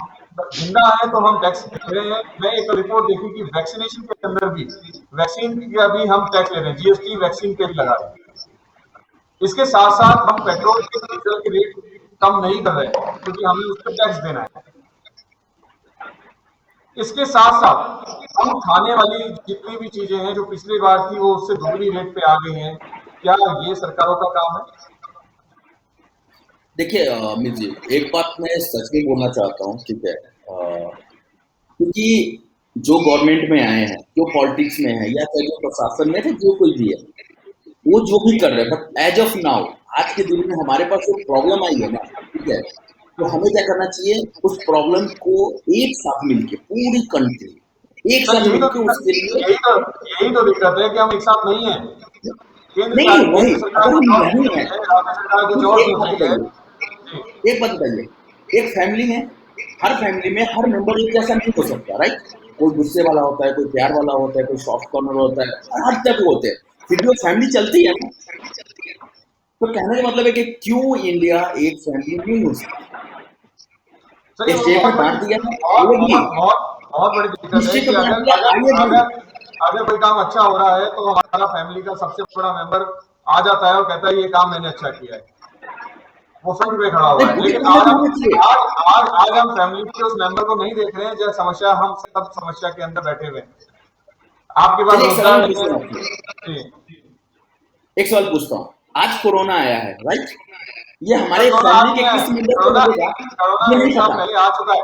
जिंदा हैं तो हम टैक्स दे रहे हैं। मैं एक रिपोर्ट देखी कि वैक्सीनेशन के अंदर भी, वैक्सीन का भी हम टैक्स ले रहे हैं, जीएसटी वैक्सीन पे भी लगा रहे हैं। इसके साथ साथ हम पेट्रोल के, डीजल के रेट कम नहीं कर रहे हैं, क्योंकि हमें उस पर टैक्स देना है। इसके साथ साथ हम खाने वाली जितनी भी चीजें हैं जो पिछली बार थी वो उससे दोगुनी रेट पे आ गई हैं। क्या ये सरकारों का काम है? देखिए अमित जी, एक बात मैं सच में बोलना चाहता हूँ, ठीक है, क्योंकि जो गवर्नमेंट में आए हैं, जो पॉलिटिक्स में है, या चाहे जो प्रशासन में है, जो कोई भी है, वो जो भी कर रहे हैं, बट एज ऑफ नाउ, आज के दिन में हमारे पास जो प्रॉब्लम आई है ना, ठीक है, तो हमें क्या करना चाहिए, उस प्रॉब्लम को एक साथ मिलके, पूरी कंट्री एक सर, साथ मिलके उसके लिए। यही तो दिक्कत है कि हम एक साथ नहीं है। नहीं वही, केंद्र सरकार अगर कुछ हम और नहीं सोच है, रही है, राज्य सरकार कुछ तो और एक सोच बात रही है। बताइए, जी, एक बात बताइए, एक फैमिली है, हर फैमिली में हर मेंबर एक जैसा नहीं हो सकता, राइट? कोई गुस्से वाला होता है, कोई प्यार वाला होता है, कोई सॉफ्ट कॉर्नर होता है, हर टाइप के होते हैं, फिर भी वो फैमिली चलती है ना। तो कहने का मतलब है कि क्यों इंडिया एक फैमिली नहीं हो सकती? सर ये स्टेट बहुत में बड़ी बांट दिया है, बहुत आई एग्री। बहुत बहुत बहुत बड़ी दिक्कत है डिस्ट्रिक्ट कि में बांट अगर दिया, अगर आई एग्री। अगर अगर कोई काम अच्छा हो रहा है तो हमारा फैमिली का सबसे बड़ा मेंबर आ जाता है और कहता है ये काम मैंने अच्छा किया है, वो फ्रंट पे खड़ा हुआ नहीं, है। बुरी लेकिन तरह आज से हम होना चाहिए। आज हम फैमिली के उस मेंबर को नहीं देख रहे हैं, जो समस्या हम सब समस्या के अंदर बैठे हुए हैं। आपके पास चलिए एक सवाल रोजगार मैं नहीं पूछता है। हूँ आपसे, जी, एक सवाल पूछता हूँ। आज कोरोना आया है, राइट? ये सर हमारे कोरोना आज फैमिली नहीं के आया। किस मेंबर को कोरोना लगेगा, कोरोना ये नहीं 1 साल पता। पहले आ चुका है।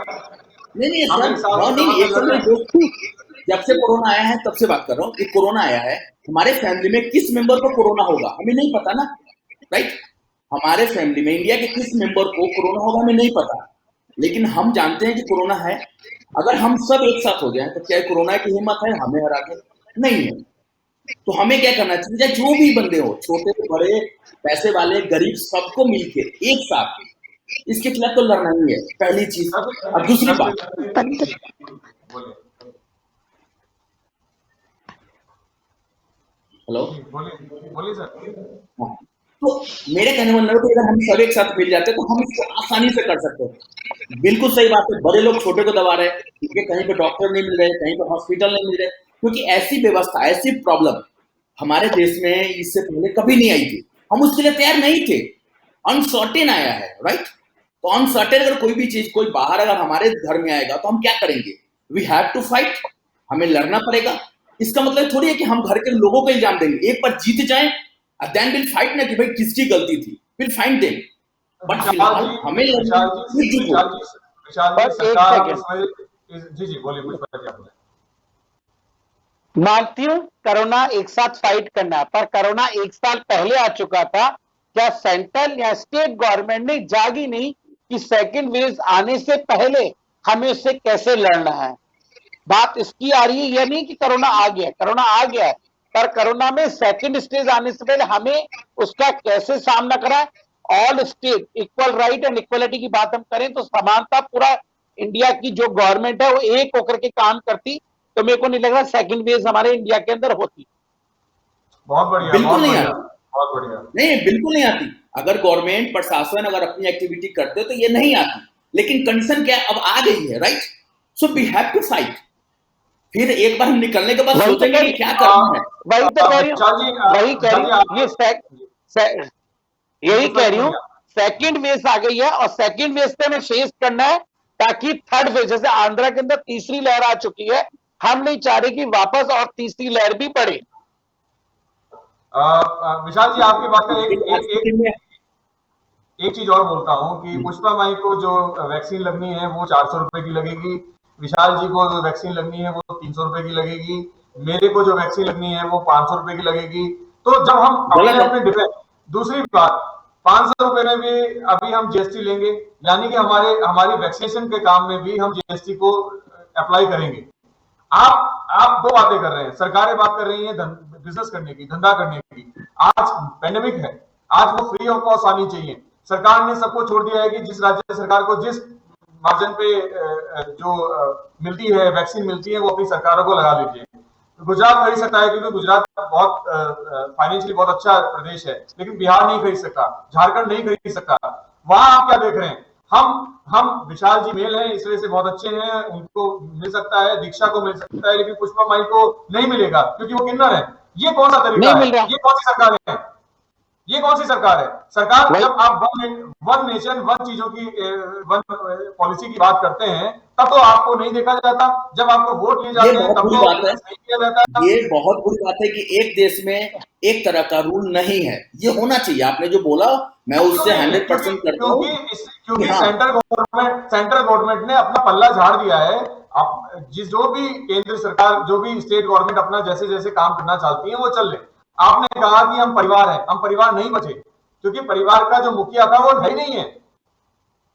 नहीं हम सर, 1 साल बहुत से नहीं, कोरोना एक से सर लड़ मैं रहे हैं। दोस्त, जब से कोरोना आया है तब से बात कर रहा हूँ कि कोरोना आया है, हमारे फैमिली में किस मेंबर को कोरोना होगा हमें नहीं पता ना, राइट? हमारे फैमिली में इंडिया के किस मेंबर को कोरोना होगा हमें नहीं पता, लेकिन हम जानते हैं कि कोरोना है। अगर हम सब एक साथ हो जाए तो क्या कोरोना की हिम्मत है हमें हरा के? नहीं है। तो हमें क्या करना चाहिए, चाहे जो भी बंदे हो, छोटे बड़े, पैसे वाले गरीब, सबको मिलके एक साथ इसके खिलाफ तो लड़ना ही है, पहली चीज। अब दूसरी बात, बोलिए। हेलो, जी, बोलिए बोलिए सर। हाँ, तो मेरे कहने वाला है कि अगर हम सब एक साथ मिल जाते हैं तो हम इसको आसानी से कर सकते हैं। बिल्कुल सही बात है, बड़े लोग छोटे को दबा रहे हैं क्योंकि कहीं पे डॉक्टर नहीं मिल रहे, कहीं पे हॉस्पिटल नहीं मिल रहे, क्योंकि ऐसी व्यवस्था, ऐसी प्रॉब्लम हमारे देश में इससे पहले कभी नहीं आई थी, हम उसके लिए तैयार नहीं थे। अनसर्टेन आया है, राइट? तो अनसर्टेन अगर कोई भी चीज, कोई बाहर अगर हमारे घर में आएगा तो हम क्या करेंगे? वी हैव टू फाइट, हमें लड़ना पड़ेगा। इसका मतलब थोड़ी है कि हम घर के लोगों को इल्जाम देंगे, एक बार जीत जाए देन विल फाइट, ना कि भाई किसकी गलती थी, विल फाइंड देम। बट विशाल फिलहाल जी हमें लड़ना विशाल जी एकजुट विशाल होकर। जी विशाल जी बस एक सरकार हम सेकंड, इसमें जी जी बोलिए, पुष्पा जी आप बोले। मानती हूँ कोरोना एक साथ फाइट करना है, पर कोरोना 1 साल पहले आ चुका था। क्या सेंट्रल या स्टेट गवर्नमेंट ने जागी नहीं कि सेकंड वेव आने से पहले हमें उससे कैसे लड़ना है? बात इसकी आ रही है, यह नहीं कि कोरोना आ गया, कोरोना आ गया है, पर कोरोना में सेकंड स्टेज आने से पहले हमें उसका कैसे सामना करा। All state equal right and equality की बात हम करें तो समानता पूरा इंडिया की जो गवर्नमेंट है वो एक होकर के काम करती, तो मेरे को नहीं लग रहा सेकंड वेव हमारे इंडिया के अंदर होती। बहुत बढ़िया बिल्कुल बहुत नहीं बढ़िया आती, बहुत बढ़िया। नहीं बिल्कुल नहीं आती। अगर गवर्नमेंट प्रशासन अगर अपनी एक्टिविटी करते तो ये नहीं आती, लेकिन कंडीशन क्या है, अब आ गई है, right? So we have to fight. फिर एक बार हम निकलने के बाद वही तो सोचेंगे कह कि रही क्या करना है। वही तो कह रही हूँ विशाल जी वही कह विशाल रही जी हूँ आप यही पुष्पा कह जी रही हूँ। बोलिए। सेकंड वेव आ गई है और सेकंड वेव से हमें फेस करना है, ताकि थर्ड वेव, जैसे आंध्रा के अंदर तीसरी लहर आ चुकी है, हम नहीं चाह रहे कि वापस और तीसरी लहर भी पड़े। विशाल जी आपकी बात का लेकिन आज के दिन में एक चीज और बोलता हूँ कि पुष्पा माई को जो वैक्सीन लगनी है वो 400 रुपए की लगेगी, विशाल जी को जो वैक्सीन लगनी है वो 300 रुपए की लगेगी, मेरे को जो वैक्सीन लगनी है वो 500 रुपए की लगेगी। तो जब हम अपने गलत है। अपने डिफेंस, दूसरी बात 500 रुपए में भी अभी हम जीएसटी लेंगे, यानी कि हमारी वैक्सीनेशन के काम में भी हम जीएसटी को अप्लाई करेंगे। आप दो बातें कर रहे हैं, सरकारें बात कर रही हैं बिजनेस करने की, धंधा करने की। आज पेंडेमिक है, आज वो फ्री ऑफ कॉस्ट आनी चाहिए। सरकार ने सबको छोड़ दिया है कि जिस राज्य सरकार को जिस मार्जिन पे जो मिलती है वैक्सीन मिलती है वो अपनी सरकारों को लगा लीजिए। गुजरात खरीद सकता है क्योंकि गुजरात बहुत फाइनेंशियली बहुत अच्छा प्रदेश है, लेकिन बिहार नहीं खरीद सकता, झारखंड नहीं खरीद सकता। वहां आप क्या देख रहे हैं? हम विशाल जी मेल हैं, इस वजह से बहुत अच्छे हैं, उनको मिल सकता है, दीक्षा को मिल सकता है, लेकिन पुष्पा माई को नहीं मिलेगा क्योंकि वो किन्नर है। ये कौन सा तरीका नहीं है? मिल रहा। ये कौन सी सरकार है? ये कौन सी सरकार है? सरकार वही जब आप वन नेशन वन चीजों की वन पॉलिसी की बात करते हैं तब तो आपको नहीं देखा जाता, जब आपको वोट लिए ये जाते हैं बहुत तब बुरी तो बात है, नहीं किया जाता। ये बहुत बुरी बात है कि एक देश में एक तरह का रूल नहीं है, ये होना चाहिए। आपने जो बोला मैं क्यों उससे नहीं है? 100% करता हूँ कि क्योंकि हाँ, सेंट्रल गवर्नमेंट ने अपना पल्ला झाड़ दिया है। जो भी केंद्र सरकार, जो भी स्टेट गवर्नमेंट अपना जैसे जैसे काम करना चाहती है वो चल ले। आपने कहा कि हम परिवार हैं, हम परिवार नहीं बचे क्योंकि परिवार का जो मुखिया था वो है ही नहीं है,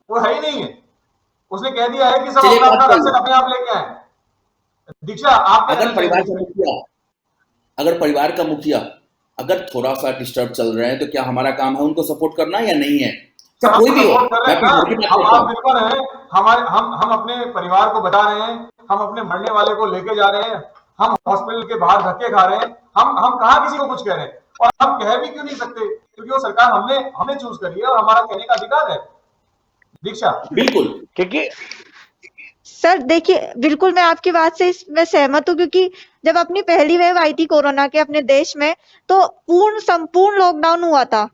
वो है ही नहीं है। उसने कह दिया है कि सब चलिए अपना बात अपना करिए। राशन अपने आप लेके आए। दीक्षा आप क्या अगर कहना परिवार चाहेंगे? का मुखिया अगर परिवार का मुखिया अगर थोड़ा सा डिस्टर्ब चल रहे हैं तो क्या हमारा काम है उनको सपोर्ट करना या नहीं है? सर, चाहे हम कोई भी हो, सपोर्ट कर मैं रहे हैं अपने ना, घर की बात हम करता आप हूँ। निर्भर हैं, हमारे हम अपने परिवार को बचा रहे हैं, हम अपने मरने वाले को लेके जा रहे हैं, हम हॉस्पिटल के बाहर धक्के खा रहे हैं, हम कहाँ किसी को कुछ कह रहे हैं, और हम कह भी क्यों नहीं सकते, क्योंकि वो सरकार हमने चूज करी है और हमारा कहने का अधिकार है। दीक्षा। बिल्कुल। क्योंकि सर देखिए, बिल्कुल मैं आपकी बात से इसमें सहमत हूँ, क्योंकि जब अपनी पहली वेव आई थी कोरोना के अपने देश में, तो संपूर्ण लॉकडाउन हुआ था,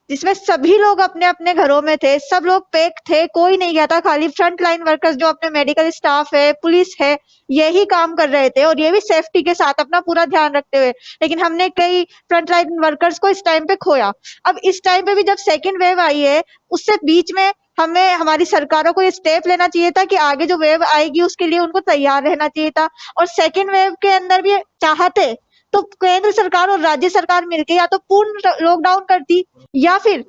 जिसमें सभी लोग अपने अपने घरों में थे, सब लोग पैक थे, कोई नहीं गया था, खाली फ्रंट लाइन वर्कर्स जो अपने मेडिकल स्टाफ है, पुलिस है, यही काम कर रहे थे, और ये भी सेफ्टी के साथ अपना पूरा ध्यान रखते हुए। लेकिन हमने कई फ्रंट लाइन वर्कर्स को इस टाइम पे खोया। अब इस टाइम पे भी जब सेकेंड वेव आई है, उससे बीच में हमें हमारी सरकारों को ये स्टेप लेना चाहिए था कि आगे जो वेव आएगी उसके लिए उनको तैयार रहना चाहिए था। और सेकेंड वेव के अंदर भी चाहते तो केंद्र सरकार और राज्य सरकार मिलकर या तो पूर्ण लॉकडाउन करती, या फिर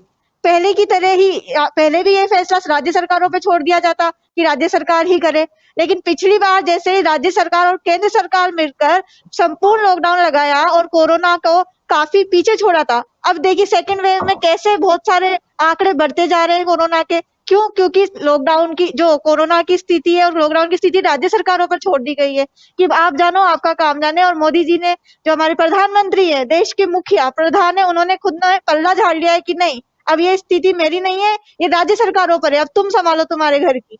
पहले की तरह ही पहले भी ये फैसला राज्य सरकारों पे छोड़ दिया जाता कि राज्य सरकार ही करे। लेकिन पिछली बार जैसे राज्य सरकार और केंद्र सरकार मिलकर संपूर्ण लॉकडाउन लगाया और कोरोना को काफी पीछे छोड़ा था। अब देखिए सेकेंड वेव में कैसे बहुत सारे आंकड़े बढ़ते जा रहे हैं कोरोना के। क्यों? क्योंकि लॉकडाउन की जो कोरोना की स्थिति है और लॉकडाउन की स्थिति राज्य सरकारों पर छोड़ दी गई है कि आप जानो आपका काम जाने। और मोदी जी ने, जो हमारे प्रधानमंत्री है, देश के मुखिया प्रधान है, उन्होंने खुद ने पल्ला झाड़ लिया है कि नहीं, अब ये स्थिति मेरी नहीं है, ये राज्य सरकारों पर है, अब तुम संभालो तुम्हारे घर की।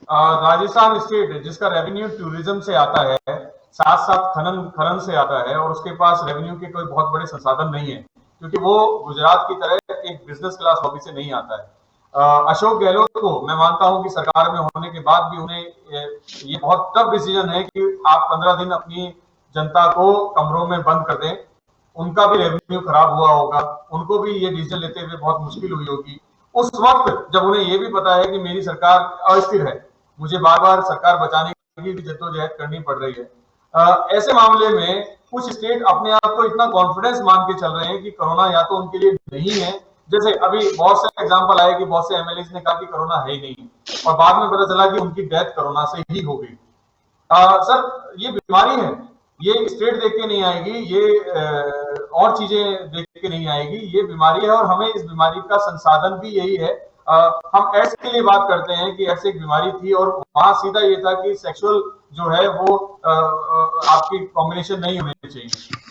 राजस्थान स्टेट जिसका रेवेन्यू टूरिज्म से आता है, साथ साथ खनन से आता है, और उसके पास रेवेन्यू के कोई बहुत बड़े संसाधन नहीं है, क्योंकि वो गुजरात की तरह एक बिजनेस क्लास लॉबी से नहीं आता है। अशोक गहलोत को मैं मानता हूं कि सरकार में होने के बाद भी उन्हें ये बहुत टफ डिसीजन है कि आप 15 दिन अपनी जनता को कमरों में बंद कर दें। उनका भी रेवेन्यू खराब हुआ होगा, उनको भी ये डिसीजन लेते हुए बहुत मुश्किल हुई होगी उस वक्त, जब उन्हें ये भी पता है कि मेरी सरकार अस्थिर है, मुझे बार बार सरकार बचाने की भी जद्दोजहद करनी पड़ रही है। ऐसे मामले में कुछ स्टेट अपने आप को इतना कॉन्फिडेंस मान के चल रहे हैं कि कोरोना या तो उनके लिए नहीं है, जैसे अभी बहुत से एग्जांपल आए कि बहुत से एमएलए ने कहा कि कोरोना है ही नहीं, और बाद में पता चला कि उनकी डेथ कोरोना से ही हो गई। सर, ये बीमारी है, ये स्टेट देख के नहीं आएगी, ये और चीजें देख के नहीं आएगी, ये बीमारी है, और हमें इस बीमारी का संसाधन भी यही है। हम एड्स के लिए बात करते हैं कि एड्स एक बीमारी थी, और वहां सीधा ये था कि सेक्सुअल जो है वो आपकी कॉम्बिनेशन नहीं होनी चाहिए,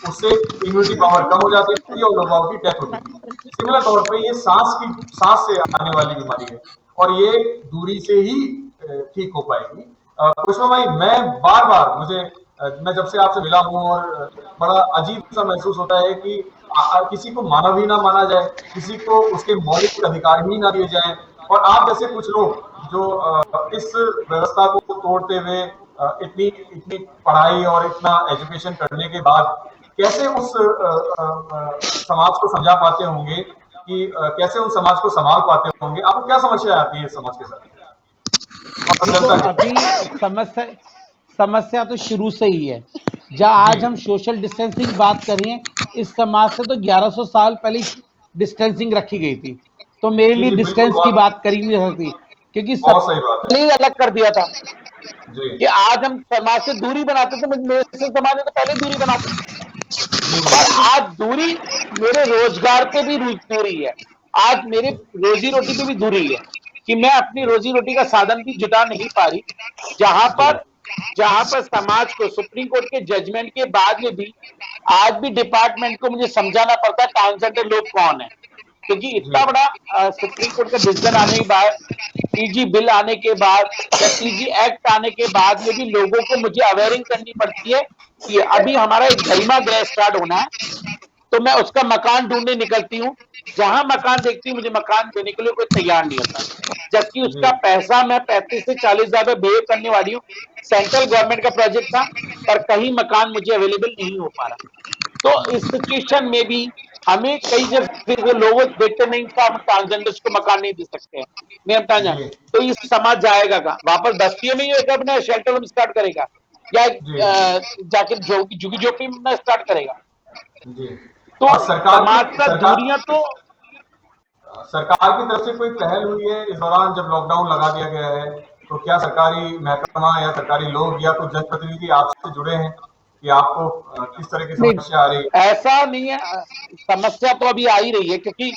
उससे इम्यूनिटी पावर कम हो जाती थी और लोगों की डेथ होती थी। सिमिलर तौर पे ये सांस से आने वाली बीमारी है, और ये दूरी से ही ठीक हो पाएगी। पुष्पा भाई, मैं जब से आपसे मिला हूँ, और बड़ा अजीब सा महसूस होता है कि किसी को मानव ही ना माना जाए, किसी को उसके मौलिक अधिकार ही ना दिए जाएं, और आप जैसे कुछ लोग जो इस व्यवस्था को तोड़ते हुए इतनी इतनी पढ़ाई और इतना एजुकेशन करने के बाद कैसे उस समाज को समझा पाते होंगे, कि कैसे उन समाज को संभाल पाते होंगे, आपको क्या समस्या आती है समाज के साथ? देखो, अभी समस्या तो शुरू से ही है। जहाँ आज हम सोशल डिस्टेंसिंग बात कर रहे हैं, इस समाज से तो 1100 साल पहले डिस्टेंसिंग रखी गई थी, तो मेरे लिए डिस्टेंस की बात करी नहीं सकती, क्योंकि सबने अलग कर दिया था कि आज हम समाज से दूरी बनाते थे। मेरे से समाज ने तो पहले दूरी बनाते थे, और आज दूरी मेरे रोजगार पे भी दूरी है, आज मेरे रोजी रोटी पे भी दूरी है, कि मैं अपनी रोजी रोटी का साधन भी जुटा नहीं पा रही। जहां पर समाज को सुप्रीम कोर्ट के जजमेंट के बाद में भी आज भी डिपार्टमेंट को मुझे समझाना पड़ता है ट्रांसजेंडर लोग कौन है, क्योंकि इतना बड़ा सुप्रीम कोर्ट का डिसीजन आने के बाद, टीजी बिल आने के बाद या टीजी एक्ट आने के बाद में भी लोगों को मुझे अवेयरिंग करनी पड़ती है कि अभी हमारा एक गरिमा गृह स्टार्ट होना है, तो मैं उसका मकान ढूंढने निकलती हूँ। जहां मकान देखती हूँ, मुझे मकान देने के लिए कोई तैयार नहीं होता, जबकि उसका पैसा मैं 35 से 40 हजार रुपये बिहेव करने वाली हूँ। सेंट्रल गवर्नमेंट का प्रोजेक्ट था, पर कहीं मकान मुझे अवेलेबल नहीं हो पा रहा। तो इस सिचुएशन में भी हमें कई जगह लोग देखते नहीं था, हम ट्रांसजेंडर्स को मकान नहीं दे सकते हैं, नहीं हम जाए, तो इस समाज जाएगा कहाँ? वापस बस्तियों में ही अपना शेल्टर होम स्टार्ट करेगा, या जाके झुग्गी झोपड़ी में स्टार्ट करेगा? तो समाज पर दूरियां तो सरकार की तरफ से कोई पहल हुई है इस दौरान जब लॉकडाउन लगा दिया गया है, तो क्या सरकारी महकमा या सरकारी लोग या कुछ जनप्रतिनिधि आपसे जुड़े हैं कि आपको किस तरह की नहीं, समस्या आ रही है? ऐसा नहीं है। समस्या तो अभी आ ही रही है, क्योंकि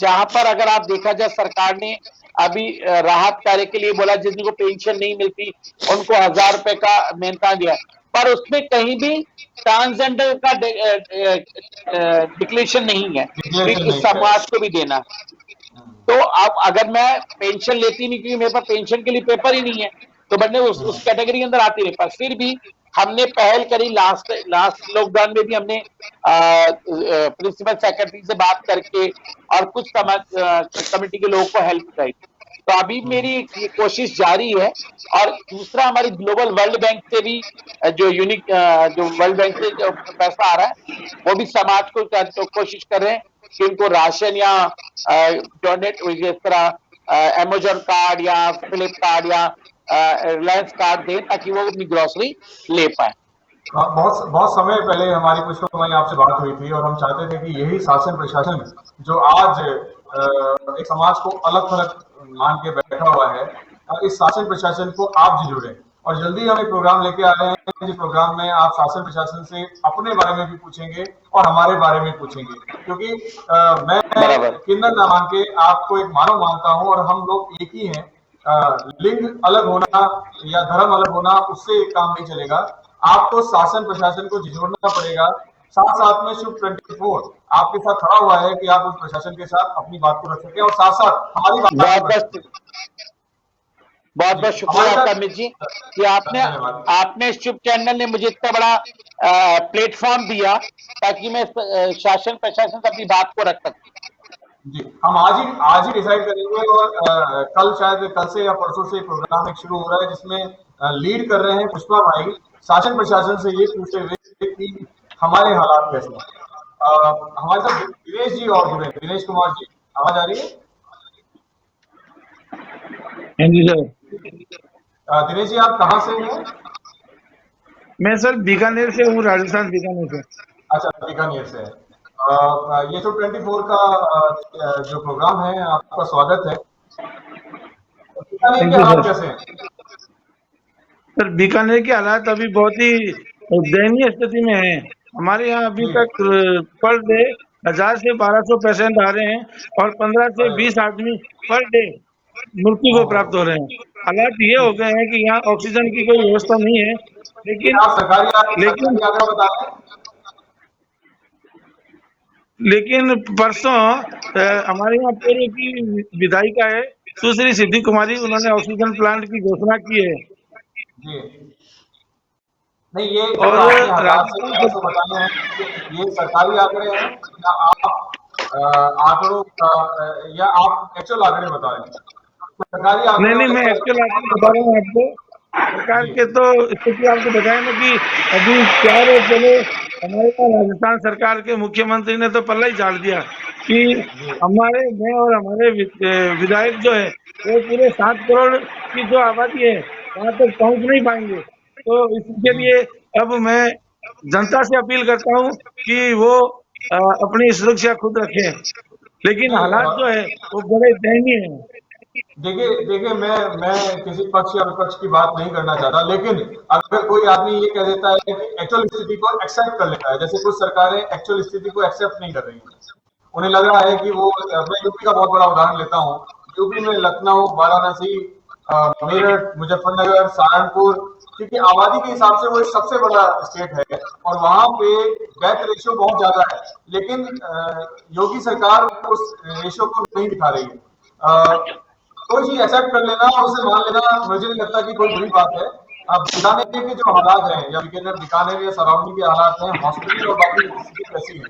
जहां पर अगर आप देखा जाए, सरकार ने अभी राहत कार्य के लिए बोला, जिनको पेंशन नहीं मिलती उनको 1,000 रुपए का मेहनता दिया, पर उसमें कहीं भी ट्रांसजेंडर का डिक्लेरेशन नहीं है कि डिक्लेरेशन इस नहीं किया समाज को भी देना। है। तो अब अगर मैं पेंशन लेती नहीं, क्योंकि मेरे पास पेंशन के लिए पेपर ही नहीं है, तो मैंने उस कैटेगरी के अंदर आती नहीं, पर फिर भी हमने पहल करी। लास्ट लॉकडाउन में भी हमने प्रिंसिपल सेक्रेटरी से बात करके और कुछ कमेटी के लोगों को हेल्प करी। तो अभी मेरी ये कोशिश जारी है। और दूसरा, हमारी ग्लोबल वर्ल्ड बैंक से भी जो वर्ल्ड बैंक से जो पैसा आ रहा है, वो भी समाज को तो कोशिश कर रहे हैं कि उनको राशन या डोनेट, जिस तरह अमेजोन कार्ड या फ्लिपकार्ट या रिलायंस कार्ड दें, ताकि वो अपनी ग्रोसरी ले पाए। बहुत बहुत समय पहले हमारी पुष्पा माई आपसे बात हुई थी और हम चाहते थे कि यही शासन प्रशासन जो आज एक समाज को अलग थलग मान के बैठा हुआ है, इस शासन प्रशासन को आप जी जुड़े। और जल्दी हम एक प्रोग्राम लेके आ रहे हैं, जिस प्रोग्राम में आप शासन प्रशासन से अपने बारे में भी पूछेंगे और हमारे बारे में पूछेंगे, क्योंकि मैं बराबर। किन्नर ना मान के आपको एक मानव मानता हूं और हम लोग एक ही हैं। लिंग अलग होना या धर्म अलग होना, उससे काम नहीं चलेगा। आपको शासन प्रशासन को झिझोड़ना पड़ेगा। साथ साथ में शुभ 24 आपके साथ खड़ा हुआ है कि आप उस प्रशासन के साथ अपनी बात को रख सकें और साथ साथ हमारी बात बहुत को रख बहुत सकें। बहुत जी, बहुत शुक्रिया हमारे आपका साथ अमित जी, कि धन्यवाद। आपने शुभ चैनल ने मुझे इतना बड़ा प्लेटफॉर्म दिया, ताकि मैं शासन प्रशासन से अपनी बात को रख सकूं। जी, हम आज ही डिसाइड करेंगे और कल शायद कल से या परसों से प्रोग्राम एक शुरू हो रहा है, जिसमें लीड कर रहे हैं पुष्पा भाई शासन प्रशासन से ये पूछते हुए कि हमारे हालात कैसे हैं। हमारे साथ दिनेश जी और जुड़े, दिनेश कुमार जी, आवाज आ रही है? हाँ जी सर। दिनेश जी, आप कहाँ से हैं? मैं सर बीकानेर से हूँ, राजस्थान बीकानेर से। अच्छा, बीकानेर से है। ये तो 24 का जो प्रोग्राम है, आपका स्वागत है। बीकानेर थैंक के यू हालात सर। कैसे हैं? सर बीकानेर के हालात अभी बहुत ही दयनीय स्थिति में हैं। हमारे यहाँ अभी जी, तक पर डे 1000 से 1200 पेशेंट आ रहे हैं और 15 से अरे 20 आदमी पर डे मृत्यु को प्राप्त हो रहे हैं। हालात ये हो गए हैं कि यहाँ ऑक्सीजन की कोई व्यवस्था नहीं है, ये आप लेकिन सरकारी आंकड़ा बता रहे हैं? लेकिन परसों हमारे यहाँ पूर्व की विधायिका है सुश्री सिद्धि कुमारी, उन्होंने ऑक्सीजन प्लांट की घोषणा की है। जी, नहीं, ये जो और आपने हालात से राजस्थान जो बताए हैं, ये सरकारी आंकड़े हैं या आप आंकड़ों का या आप एक्चुअल आंकड़े बता रहे हैं? सरकारी नहीं आंकड़े नहीं, मैं एक्चुअल आंकड़े बता रहा हूँ आपको। सरकार जी, के तो स्थिति आपको बताया ना कि अभी 4 रोज पहले हमारे यहाँ राजस्थान सरकार के मुख्यमंत्री ने तो पल्ला ही झाड़ दिया कि जी, हमारे मैं और हमारे विधायक जो है वो पूरे 7 करोड़ की जो आबादी है वहां तक पहुंच नहीं पाएंगे। तो इसके जी, लिए अब मैं जनता से अपील करता हूँ कि वो अपनी सुरक्षा खुद रखें, लेकिन नहीं, हालात जो है वो बड़े दयनीय हैं। देखिए, मैं किसी पक्ष या विपक्ष की बात नहीं करना चाहता, लेकिन अगर कोई आदमी ये कह देता है कि एक्चुअल स्थिति को एक्सेप्ट कर लेता है, जैसे कुछ सरकारें एक्चुअल स्थिति को एक्सेप्ट नहीं कर रही हैं, उन्हें लग रहा है कि वो, मैं यूपी का बहुत बड़ा उदाहरण लेता हूँ। यूपी में लखनऊ, वाराणसी, मेरठ, मुजफ्फरनगर, सहारनपुर, क्योंकि आबादी के हिसाब से वो एक सबसे बड़ा स्टेट है और वहां पे डेथ रेशियो बहुत ज्यादा है, लेकिन योगी सरकार उस रेशियो को नहीं दिखा रही है। कोई चीज एक्सेप्ट कर लेना और उसे मान लेना मुझे नहीं लगता कि कोई बुरी बात है। अब बीकानेर के जो हालात हैं या बीकानेर या सराउंडिंग के हालात हैं, हॉस्पिटल और बाकी स्थिति कैसी है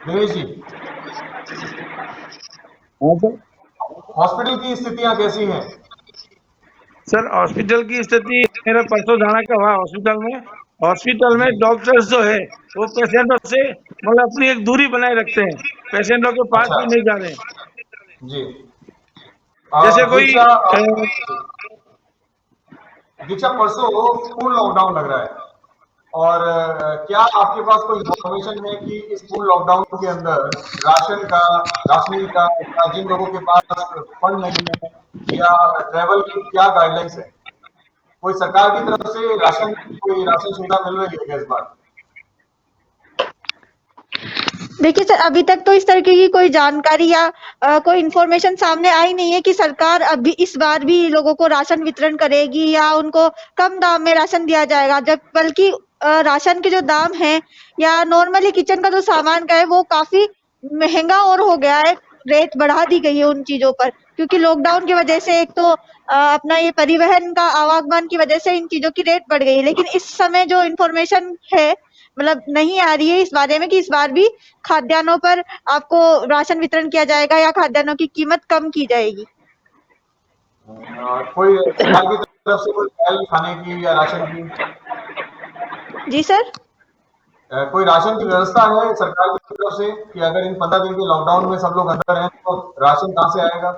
दिनेश जी? हाँ सर। हॉस्पिटल की स्थितियां कैसी हैं? सर हॉस्पिटल की स्थिति, मेरा परसों जाना का हुआ हॉस्पिटल में जी, डॉक्टर्स जो है वो पेशेंटों से मतलब अपनी एक दूरी बनाए रखते हैं, पेशेंटों के पास अच्छा, भी नहीं जा रहे हैं। जी। जैसे कोई दीक्षा, दीक्षा, परसों फुल लॉकडाउन लग रहा है और क्या आपके पास कोई इंफॉर्मेशन है कि इस फुल लॉकडाउन के अंदर राशनिंग का या जिन लोगों के पास फंड नहीं है या ट्रैवल की क्या गाइडलाइंस है? कोई सरकार की तरफ से कोई राशन सुविधा मिल रही है क्या इस बार? देखिए सर, अभी तक तो इस तरीके की कोई जानकारी या कोई इन्फॉर्मेशन सामने आई नहीं है कि सरकार अभी इस बार भी लोगों को राशन वितरण करेगी या उनको कम दाम में राशन दिया जाएगा, जब बल्कि राशन के जो दाम है या नॉर्मली किचन का जो सामान का है वो काफी महंगा और हो गया है, रेट बढ़ा दी गई है उन चीजों पर, क्योंकि लॉकडाउन की वजह से एक तो अपना ये परिवहन का आवागमन की वजह से इन चीजों की रेट बढ़ गई है। लेकिन इस समय जो इन्फॉर्मेशन है मतलब नहीं आ रही है इस बारे में कि इस बार भी खाद्यान्नों पर आपको राशन वितरण किया जाएगा या खाद्यान्नों की कीमत कम की जाएगी। कोई सरकार की तरफ से कोई पहल खाने की या राशन की? जी सर, कोई राशन की व्यवस्था है सरकार की तरफ से कि अगर इन 15 दिन के लॉकडाउन में सब लोग अंदर हैं तो राशन कहाँ से आएगा?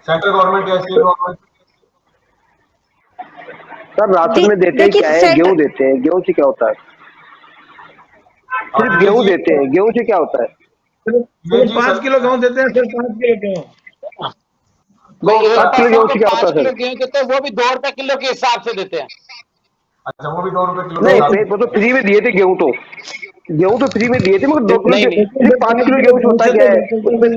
सेंट्रल गवर्नमेंट या स्टेट गवर्नमेंट? सर राशन में देते हैं क्या है? गेहूं देते हैं। गेहूं से क्या होता है? सिर्फ गेहूं देते हैं। गेहूं से क्या होता है? सिर्फ 5 किलो गेहूं देते हैं सर, 5 किलो गेहूं। भाई 5 किलो गेहूं से क्या होता है 5 किलो सर? गेहूं देते हैं, वो भी 2 रुपए किलो के हिसाब से देते हैं। अच्छा, वो भी 2 रुपए किलो? नहीं, वो तो फ्री में दिए थे। गेहूं तो फ्री में दिए थे, मगर 2 किलो सिर्फ 5 किलो गेहूं से होता क्या है उसमें?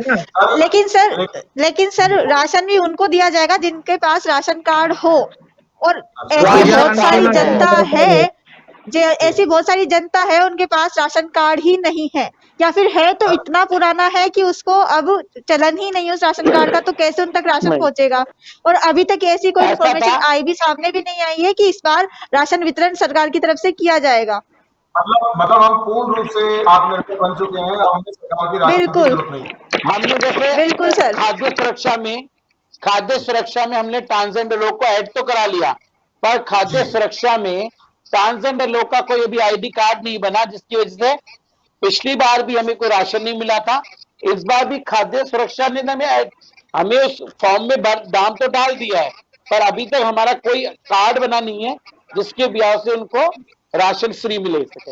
लेकिन सर राशन भी उनको दिया जाएगा जिनके पास राशन कार्ड हो, और ऐसी बहुत सारी जनता है ऐसी बहुत सारी जनता है उनके पास राशन कार्ड ही नहीं है, या फिर है तो इतना पुराना है कि उसको अब चलन ही नहीं है उस राशन कार्ड का, तो कैसे उन तक राशन पहुंचेगा। और अभी तक ऐसी कोई इन्फॉर्मेशन आई भी सामने भी नहीं आई है कि इस बार राशन वितरण सरकार की तरफ से किया जाएगा। मतलब हम पूर्ण रूप से आत्मनिर्भर बन चुके हैं, हमें सरकार की राशन की जरूरत नहीं। हमने जैसे बिल्कुल सर, खाद्य सुरक्षा में हमने ट्रांसजेंडर लोग को ऐड तो करा लिया, पर खाद्य सुरक्षा में ट्रांसजेंडर लोग का कोई अभी आईडी कार्ड नहीं बना, जिसकी वजह से पिछली बार भी हमें कोई राशन नहीं मिला था। इस बार भी खाद्य सुरक्षा ने हमें उस फॉर्म में दाम तो डाल दिया है, पर अभी तक हमारा कोई कार्ड बना नहीं है जिसके ब्याह से उनको राशन फ्री मिले सके।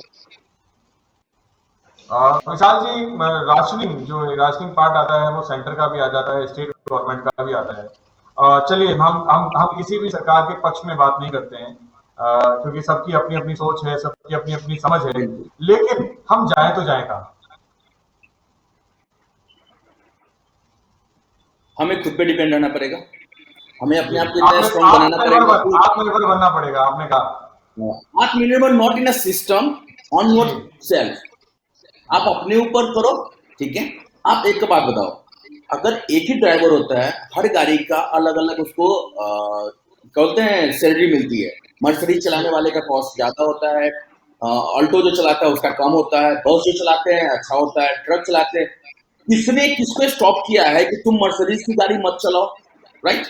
विशाल जी, राशनिंग पार्ट आता है वो सेंटर का भी आ जाता है, स्टेट गवर्नमेंट का भी आता है। चलिए हम किसी भी सरकार के पक्ष में बात नहीं करते हैं, क्योंकि सबकी अपनी अपनी सोच है, सबकी अपनी अपनी समझ है, लेकिन हम जाए तो जाए कहाँ? हमें खुद पे डिपेंड रहना पड़ेगा, हमें अपने आप को इतना स्ट्रॉन्ग बनाना पड़ेगा, आत्मनिर्भर बनना पड़ेगा। आपने कहा आत्मनिर्भर not in a system, on your self. आप अपने ऊपर करो, ठीक है। आप एक बात बताओ, अगर एक ही ड्राइवर होता है, हर गाड़ी का अलग अलग उसको कहते हैं सैलरी मिलती है। मर्सिडीज चलाने वाले का कॉस्ट ज्यादा होता है, ऑल्टो जो चलाता है उसका कम होता है, बस जो चलाते हैं अच्छा होता है, ट्रक चलाते हैं। किसने किसको स्टॉप किया है कि तुम मर्सिडीज की गाड़ी मत चलाओ, राइट?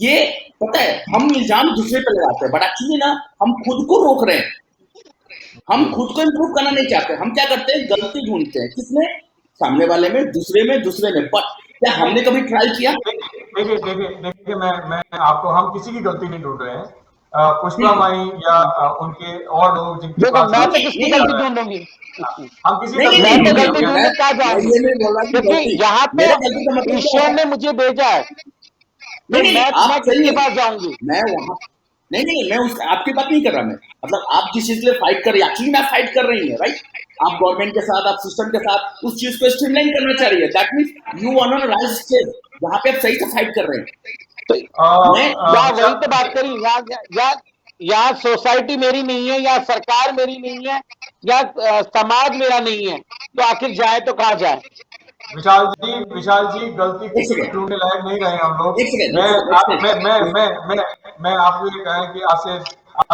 ये पता है, हम इल्जाम दूसरे पे लगाते हैं, बट एक्चुअली ना हम खुद को रोक रहे हैं। हम खुद को इम्प्रूव करना नहीं चाहते, हम क्या करते हैं, गलती ढूंढते हैं। किसमें? सामने वाले में, दूसरे में। बट क्या हमने कभी ट्राई किया? देखिए मैं आपको, हम किसी की गलती नहीं ढूंढ रहे हैं। पुष्पा माई या उनके और लोग जिनके पास मैं तो किसकी गलती ढूंढूंगी? हम किसी मैं तो गलती ढूंढने क्या जाऊंगी, क्योंकि यहाँ पे ईश्वर ने मुझे भेजा है, मैं किसके पास जाऊंगी? मैं वहां नहीं, मैं आपकी बात नहीं कर रहा। मैं मतलब आप जिस चीज के लिए फाइट कर रही है, एक्चुअली मैं फाइट कर रही है, राइट? आप गवर्नमेंट के साथ, आप सिस्टम के साथ उस चीज को स्ट्रीमलाइन करना चाह रही है। That means you are on a right stage, जहां पे आप सही से फाइट कर रहे हैं। तो मैं वही तो बात करी, यहाँ सोसाइटी मेरी नहीं है, या सरकार मेरी नहीं है, या समाज मेरा नहीं है, तो आखिर जाए तो कहाँ जाए? विशाल जी गलती किसी की ढूंढने लायक नहीं रहे हम लोग। मैं आपको ये कहा कि आज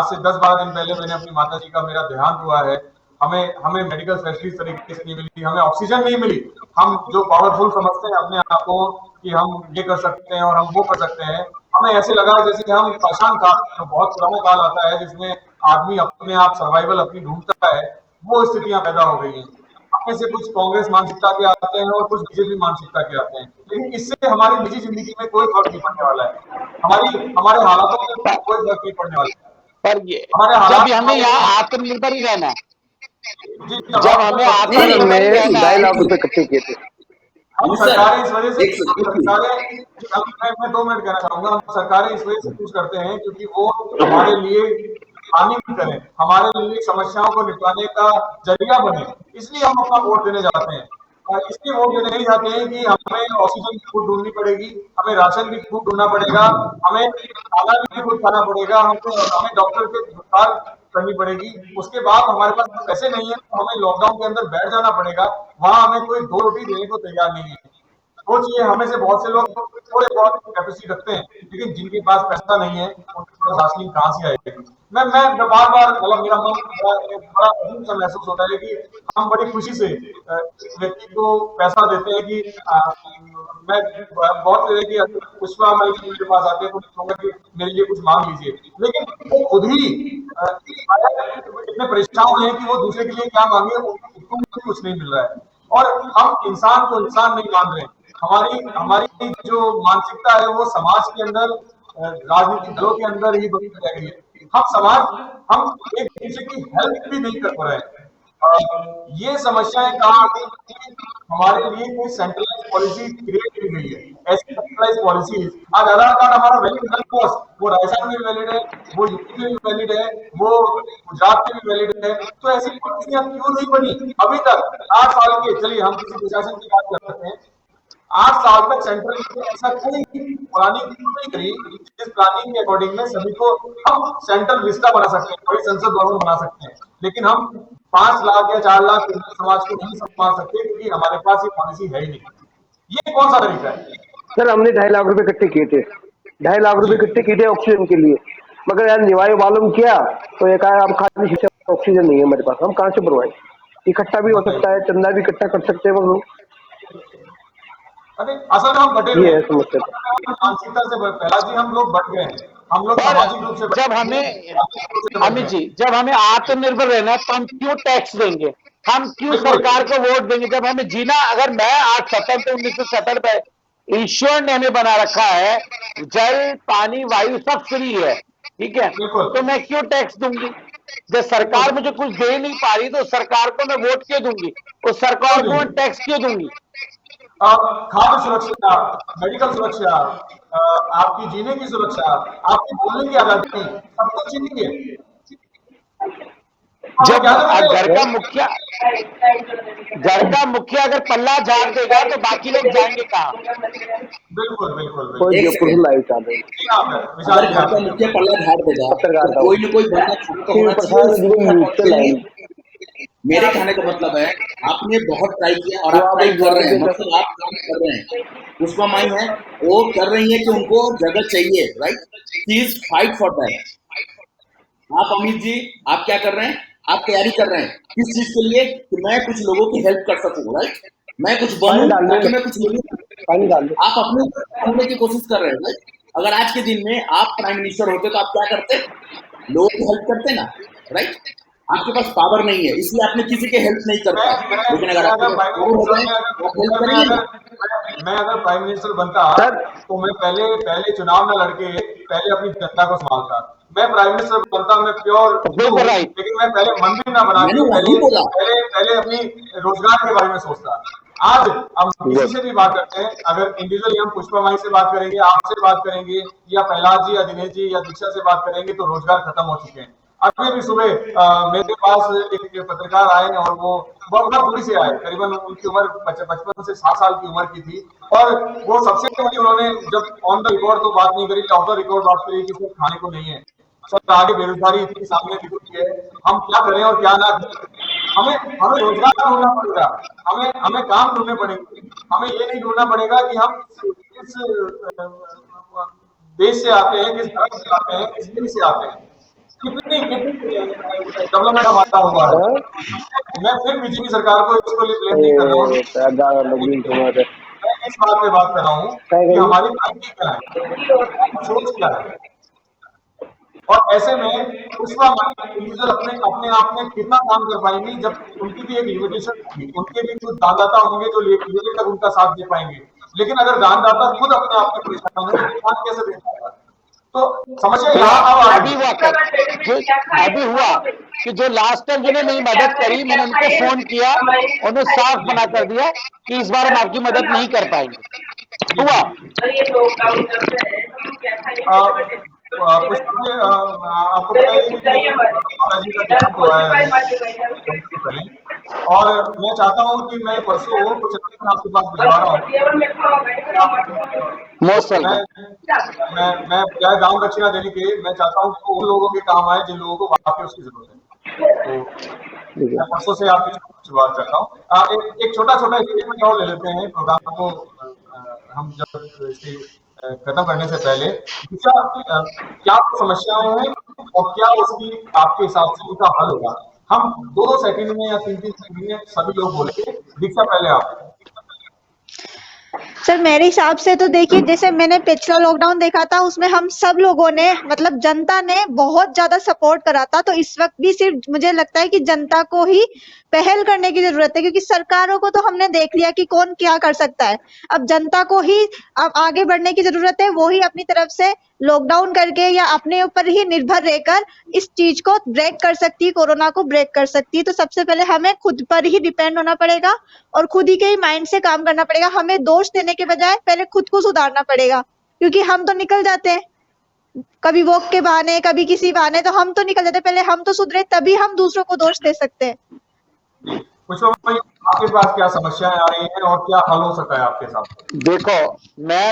से 10-12 दिन पहले मैंने अपनी माता जी का मेरा देहांत हुआ है। हमें मेडिकल फैसिलिटीज तरीके से नहीं मिली, हमें ऑक्सीजन नहीं मिली। हम जो पावरफुल समझते हैं अपने आप को कि हम ये कर सकते हैं और हम वो कर सकते हैं, हमें ऐसे लगा जैसे कि हम परेशान काल, जो बहुत पुराना काल आता है जिसमें आदमी अपने आप सर्वाइवल अपनी ढूंढता है, वो स्थितियां पैदा हो गई हैं। अपने से कुछ कांग्रेस मानसिकता के आते हैं और कुछ बीजेपी मानसिकता के आते हैं, लेकिन इससे हमारी निजी जिंदगी में कोई फर्क नहीं पड़ने वाला है। हमारे हालातों में कोई फर्क नहीं पड़ने वाला है। पर ये जब हमें यहाँ आत्मनिर्भर ही रहना है, जब हमें आत्मनिर्भर ₹2.5 लाख इकट्ठे किए थे। हम अमित सर सरकारें इस वजह से एक सेकंड मैं 2 मिनट कहना चाहूंगा। हम सरकारें इस वजह से कुछ करते हैं क्योंकि वो हमारे लिए हानि करें, हमारे लिए समस्याओं को निपटाने का जरिया बने, इसलिए हम अपना वोट देने जाते हैं। इसलिए वोट देने नहीं जाते हैं कि हमें ऑक्सीजन की खूब ढूंढनी पड़ेगी, हमें राशन की खूब ढूंढना पड़ेगा, हमें खाना भी खुद खाना पड़ेगा, हमें डॉक्टर के उपचार करनी पड़ेगी। उसके बाद हमारे पास पैसे नहीं है तो हमें लॉकडाउन के अंदर बैठ जाना पड़ेगा। वहां हमें कोई 2 रोटी देने को तैयार नहीं है। सोचिए, हमें से बहुत से लोग थोड़े बहुत कैपेसिटी रखते हैं, लेकिन जिनके पास पैसा नहीं है उनके पास राशनिंग कहाँ से आएगी। मैं बार बार मतलब मेरा मन बड़ा अजीब सा महसूस होता है कि हम बड़ी खुशी से एक व्यक्ति को पैसा देते हैं कि मैं बहुत से कि अगर पुष्पा माई मेरे पास आते हैं तो मैं कहूंगा कि मेरे लिए कुछ मांग लीजिए, लेकिन वो खुद ही इतने परेशान हैं कि वो दूसरे के लिए क्या मांगे, उनको कुछ नहीं मिल रहा है। और हम इंसान को इंसान नहीं मान रहे। हमारी हमारी जो मानसिकता है वो समाज के अंदर राजनीतिक दलों के अंदर ही बनी रह गई है। हम एक दूसरे की हेल्प भी नहीं कर पा रहे हैं। ये समस्याएं कहाँ आती है कि हमारे लिए कोई सेंट्रलाइज पॉलिसी क्रिएट की गई है। ऐसी सेंट्रलाइज पॉलिसी, आज आधार कार्ड हमारा वैलिड है, वो राजस्थान में भी वैलिड है, वो यूपी में भी वैलिड है, वो गुजरात में भी वैलिड है। तो ऐसी पॉलिसियां क्यों नहीं बनी अभी तक? 8 साल के, चलिए हम किसी प्रशासन की बात करते हैं, 8 साल तक सेंट्रल ने ऐसा कोई प्लानिंग क्यों नहीं करी जिस प्लानिंग के अकॉर्डिंग में सभी को हम सेंट्रल विस्टा बना सकते हैं, बड़ी संसद भवन बना सकते हैं, लेकिन हम 5 लाख या 4 लाख समाज को नहीं संभाल सकते क्योंकि हमारे पास ये पॉलिसी है ही नहीं। ये कौन सा तरीका है? सर हमने 2.5 लाख रुपए इकट्ठे किए थे, 2.5 लाख रुपए इकट्ठे किए थे ऑक्सीजन के लिए, मगर यार निवाय मालूम किया तो ये कहा अब खाली ऑक्सीजन नहीं है हमारे पास, हम कहाँ से भरवाएं? इकट्ठा भी हो सकता है, चंदा भी इकट्ठा कर सकते हैं वो लोग। अरे असल में हम बटे हुए ये है हैं, समस्या। मानसिकता से पहला जी हम लोग बट गए हैं, हम लोग सामाजिक रूप से जब हमें अमित जी, जब हमें आत्मनिर्भर रहना है तो हम क्यों टैक्स देंगे, हम क्यों सरकार को वोट देंगे? जब हमें जीना, अगर मैं आज 1970 पे ईश्वर ने हमें बना रखा है, जल पानी वायु सब फ्री है, ठीक है, तो मैं क्यों टैक्स दूंगी? जब सरकार मुझे कुछ दे नहीं पा रही तो सरकार को मैं वोट क्यों दूंगी, उस सरकार को मैं टैक्स क्यों दूंगी? खाद्य सुरक्षा, मेडिकल सुरक्षा, आपकी जीने की सुरक्षा, आपकी बोलने की आजादी, सब कुछ इन्हीं है। जब घर का मुखिया अगर पल्ला झाड़ देगा तो बाकी लोग जाएंगे कहाँ? बिल्कुल बिल्कुल कोई एक जोधपुर सेकंड, लाई चाहते हैं अगर घर का मुखिया पल्ला झाड़ देगा पत्रकार तो कोई ना कोई बंदा खाता होना चाहिए उस न्यूज से लाइन। मेरे कहने का मतलब है आपने बहुत ट्राई किया और आप ट्राई कर रहे हैं, मतलब आप काम कर रहे हैं। पुष्पा माई है, वो कर रही है कि उनको जगह चाहिए, right? She is fight for that. आप अमित जी, आप क्या कर रहे हैं? आप तैयारी कर रहे हैं किस चीज के लिए? कि मैं कुछ लोगों की हेल्प कर सकूं, राइट? मैं कुछ बनूं ताकि मैं कुछ लोगों, आप अपने ऊपर होने की कोशिश कर रहे हैं, राइट? अगर आज के दिन में आप प्राइम मिनिस्टर होते तो आप क्या करते? लोगों की हेल्प करते ना, राइट? आपके पास पावर नहीं है इसलिए आपने किसी की हेल्प नहीं करता, लेकिन अगर आपके पास पावर हो जाए तो आप हेल्प करेंगे ना? मैं अगर प्राइम मिनिस्टर बनता तो मैं पहले चुनाव में लड़के पहले अपनी जनता को संभालता। मैं प्राइम मिनिस्टर बनता, मैं प्योर, लेकिन मैं पहले मंदिर ना बना के पहले अपनी रोजगार के बारे में सोचता। आज हम किसी से भी बात करते हैं, अगर इंडिविजुअली हम पुष्पा माई से बात करेंगे, आपसे बात करेंगे, या प्रहलाद जी या दिनेश जी या दीक्षा से बात करेंगे तो रोजगार खत्म हो चुके हैं। अभी भी सुबह मेरे पास एक पत्रकार आए और वो बहुत दूरी से आए, करीबन उनकी उम्र 55 से 60 साल की उम्र की थी, और वो सबसे पहले उन्होंने जब ऑन द रिकॉर्ड तो बात नहीं करी, ऑफ द रिकॉर्ड बात करी कि सिर्फ खाने को नहीं है, सर आगे बेरोजगारी इतनी सामने दिख रही है, हम क्या करें और क्या ना करें। हमें रोजगार ढूंढना पड़ेगा, हमें काम ढूंढने पड़ेंगे। हमें ये नहीं ढूंढना पड़ेगा कि हम किस देश से आते हैं, किस धर्म से आते हैं, किस देश से आते हैं, कितनी डेवलपमेंट हमारा हुआ है। मैं फिर बीजेपी सरकार को इसको लिए ब्लेम नहीं कर रहा हूँ, मैं इस बात पे बात कर रहा हूँ कि हमारी तकनीक क्या है, सोच क्या है। और ऐसे में पुष्पा इंडिविजुअल अपने आप में कितना काम कर पाएंगी जब उनकी भी एक लिमिटेशन होगी, उनके भी कुछ दानदाता होंगे जो लिमिट तक उनका साथ दे पाएंगे। लेकिन अगर दानदाता खुद अपने आप में परेशान है तो किसान कैसे दे पाएगा? तो समस्या हुआ, यहाँ अब आ अभी रही हुआ कर जो अभी हुआ कि जो लास्ट टाइम जिन्होंने मेरी मदद करी, मैंने उनको फोन किया, उन्होंने साफ मना कर दिया कि इस बार हम आपकी मदद नहीं कर पाएंगे। हुआ। पुष्पा जी, आपको पता ही है कि माता जी का देहांत हुआ है अभी कुछ दिन पहले, और मैं चाहता हूँ कि मैं परसों कुछ रकम आपके पास भिजवा रहा हूँ। मोस्ट मैं वेलकम। मैं बजाय दान दक्षिणा देने के मैं चाहता हूँ कि उन लोगों के काम आए जिन लोगों को वाकई उसकी जरूरत है। तो मैं परसों से आपकी शुरुआत करता हूँ। एक छोटा छोटा स्टेटमेंट और ले लेते हैं प्रोग्राम को, हम जब इसकी खत्म करने से पहले। क्या समस्याएं हैं और क्या उसकी आपके हिसाब से उनका हल होगा? हम 2-2 सेकंड में या 3-3 सेकंड में सभी लोग बोलेंगे। दीक्षा पहले आप। सर मेरे हिसाब से तो देखिए, जैसे मैंने पिछला लॉकडाउन देखा था, उसमें हम सब लोगों ने, मतलब जनता ने बहुत ज्यादा सपोर्ट करा था। तो इस वक्त भी सिर्फ मुझे लगता है कि जनता को ही पहल करने की जरूरत है, क्योंकि सरकारों को तो हमने देख लिया कि कौन क्या कर सकता है। अब जनता को ही अब आगे बढ़ने की जरूरत है। वो ही अपनी तरफ से लॉकडाउन करके या अपने ऊपर ही निर्भर रहकर इस चीज को ब्रेक कर सकती है, कोरोना को ब्रेक कर सकती है। तो सबसे पहले हमें खुद पर ही डिपेंड होना पड़ेगा और खुद ही के ही माइंड से काम करना पड़ेगा। हमें दोष देने के बजाय पहले खुद को सुधारना पड़ेगा, क्योंकि हम तो निकल जाते हैं कभी वॉक के बहाने, कभी किसी बहाने, तो हम तो निकल जाते हैं। पहले हम तो सुधरे, तभी हम दूसरों को दोष दे सकते हैं। पुष्पा भाई, आपके पास क्या समस्याएं आ रही हैं और क्या हल हो सकता है आपके साथ? देखो, मैं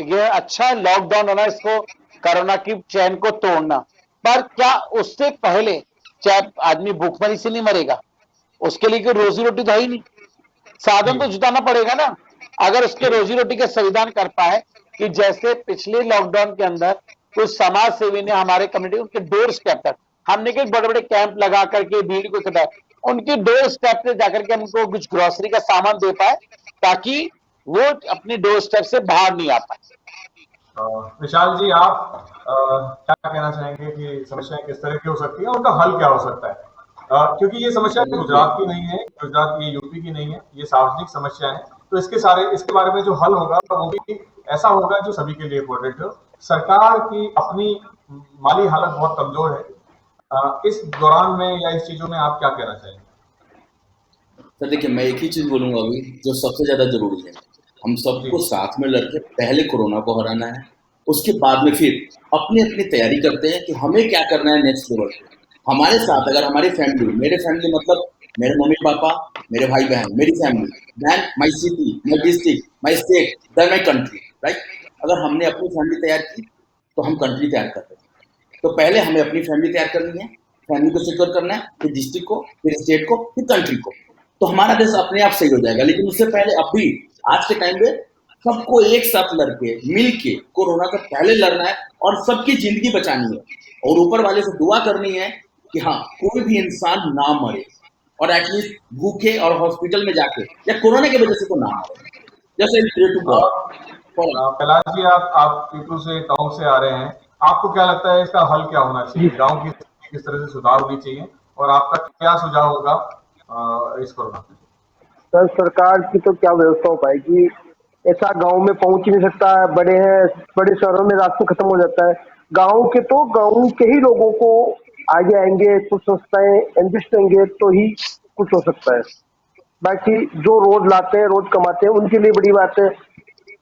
ये अच्छा लॉकडाउन होना, इसको कोरोना की चैन को तोड़ना, पर क्या उससे पहले चाहे आदमी भूखमरी से नहीं मरेगा, उसके लिए कोई रोजी रोटी तो है ही नहीं, साधन तो जुटाना पड़ेगा ना। अगर उसके रोजी रोटी के संविधान कर पाए कि जैसे पिछले लॉकडाउन के अंदर कुछ समाज सेवी ने हमारे कम्युनिटी उनके डोर स्टेप तक, हमने के बड़े बड़े कैंप लगा करके भीड़ को इकट्ठा, उनके डोर स्टेप पे जाकर के हमको कुछ ग्रोसरी का सामान दे पाए, ताकि वो अपने डोर स्टेप से बाहर नहीं आ पाए। विशाल जी, आप क्या कहना चाहेंगे कि समस्याएं किस तरह की हो सकती है, उनका हल क्या हो सकता है? क्योंकि ये समस्या गुजरात की नहीं है, गुजरात की, यूपी की नहीं है, ये सार्वजनिक समस्या है। तो इसके बारे में जो हल होगा वो भी ऐसा होगा जो सभी के लिए इम्पोर्टेंट हो। सरकार की अपनी माली हालत बहुत कमजोर है। इस दौरान में या इस चीजों में आप क्या कहना चाहेंगे? सर देखिए, मैं एक ही चीज बोलूंगा अभी, जो सबसे ज्यादा जरूरी है, हम सबको साथ में लड़के पहले कोरोना को हराना है। उसके बाद में फिर अपनी अपनी तैयारी करते हैं कि हमें क्या करना है नेक्स्ट लेवल पे। हमारे साथ अगर हमारी फैमिली, मेरे फैमिली मतलब मेरे मम्मी पापा, मेरे भाई बहन, मेरी family, then my city, my district, my state, then my country, right. अगर हमने अपनी फैमिली तैयार की तो हम कंट्री तैयार कर रहे हैं। तो पहले हमें अपनी फैमिली तैयार करनी है, फैमिली को सिक्योर करना है, फिर डिस्ट्रिक्ट को, फिर स्टेट को, फिर कंट्री को, तो हमारा देश अपने आप सही हो जाएगा। लेकिन उससे पहले अभी आज के टाइम पे सबको एक साथ लड़के मिल के कोरोना से पहले लड़ना है और सबकी जिंदगी बचानी है और ऊपर वाले से दुआ करनी है कि हाँ, कोई भी इंसान ना मरे और एटलीस्ट भूखे और हॉस्पिटल में जाके या कोरोना की वजह से तो ना मरे। जैसे pray to God. Kailash ji, आप पीपल से, गाँव से आ रहे हैं, आपको क्या लगता है इसका हल क्या होना चाहिए? गाँव की स्थिति किस तरह से सुधार होनी चाहिए और आपका क्या सुझाव होगा इस कोरोना में? सर सरकार की तो क्या व्यवस्था हो पाएगी, ऐसा गांव में पहुंच ही नहीं सकता है। बड़े शहरों में रास्ते खत्म हो जाता है। गांव के ही लोगों को आगे आएंगे, कुछ संस्थाएं इन्वेस्ट करेंगे तो ही कुछ हो सकता है। बाकी जो रोज लाते हैं, रोज कमाते हैं, उनके लिए बड़ी बात है।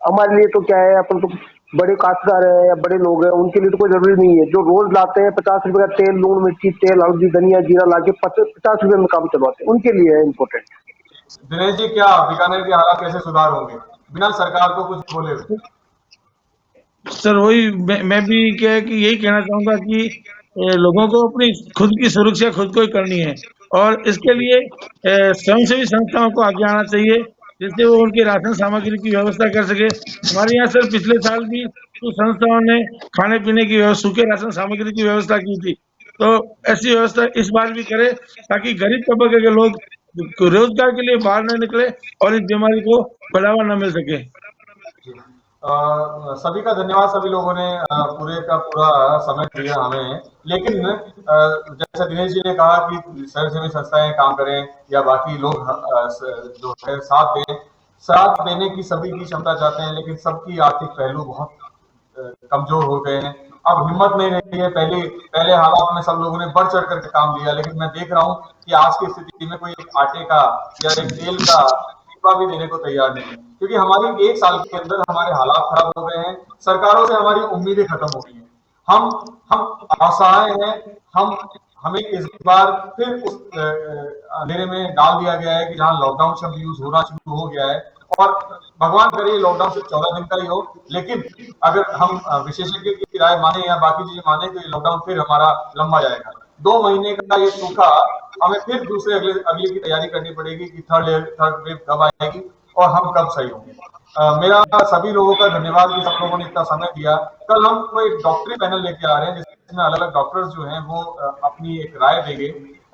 हमारे लिए तो क्या है, अपन तो बड़े काश्तकार है या बड़े लोग हैं, उनके लिए तो कोई जरूरी नहीं है। जो रोज लाते हैं 50 रुपए का तेल, लून, मिर्ची, तेल, हल्दी, धनिया, जीरा लाके 50 रुपए में काम चलवाते हैं, उनके लिए है इम्पोर्टेंट। दिनेश जी, क्या बीकानेर के हालात कैसे सुधार होंगे बिना सरकार को कुछ बोले हुए? सर वही मैं भी क्या है कि यही कहना चाहूंगा कि लोगों को अपनी खुद की सुरक्षा खुद को ही करनी है और इसके लिए स्वयंसेवी संस्थाओं को आगे आना चाहिए, जिससे वो उनके राशन सामग्री की व्यवस्था कर सके। हमारे यहाँ सर पिछले साल भी कुछ संस्थाओं ने खाने पीने की सूखे राशन सामग्री की व्यवस्था की थी, तो ऐसी व्यवस्था इस बार भी करे ताकि गरीब तबके के लोग रोजगार के लिए बाहर न निकले और इस बीमारी को बढ़ावा न मिल सके। सभी का धन्यवाद। सभी लोगों ने पूरे का पूरा समय दिया हमें। लेकिन जैसा दिनेश जी ने कहा कि स्वयंसेवी संस्थाएं काम करें या बाकी लोग जो है साथ देने की सभी की क्षमता चाहते हैं, लेकिन सबकी आर्थिक पहलू बहुत कमजोर हो गए हैं, अब हिम्मत नहीं रही है। पहले हालात में सब लोगों ने बढ़ चढ़ करके काम लिया, लेकिन मैं देख रहा हूँ कि आज की स्थिति में कोई एक आटे का या एक तेल का टिपा भी देने को तैयार नहीं है, क्योंकि हमारी 1 साल के अंदर हमारे हालात खराब हो गए हैं, सरकारों से हमारी उम्मीदें खत्म हो गई हैं, हम असहाय हैं, हमें इस बार फिर उस अंधेरे में डाल दिया गया है कि जहां लॉकडाउन शब्द यूज होना शुरू हो गया है। और भगवान करे लॉकडाउन सिर्फ 14 दिन का ही हो, लेकिन अगर हम विशेषज्ञ की राय माने या बाकी चीजें माने तो ये लॉकडाउन फिर हमारा लंबा जाएगा। 2 महीने का ये सूखा, हमें फिर दूसरे अगले की तैयारी करनी पड़ेगी कि थर्ड वेव कब आएगी और हम कब सही होंगे। मेरा सभी लोगों का धन्यवाद कि सब लोगों ने इतना समय दिया। कल हम कोई डॉक्टरी पैनल लेके आ रहे हैं जिसमें अलग अलग डॉक्टर्स जो हैं वो अपनी एक राय देंगे।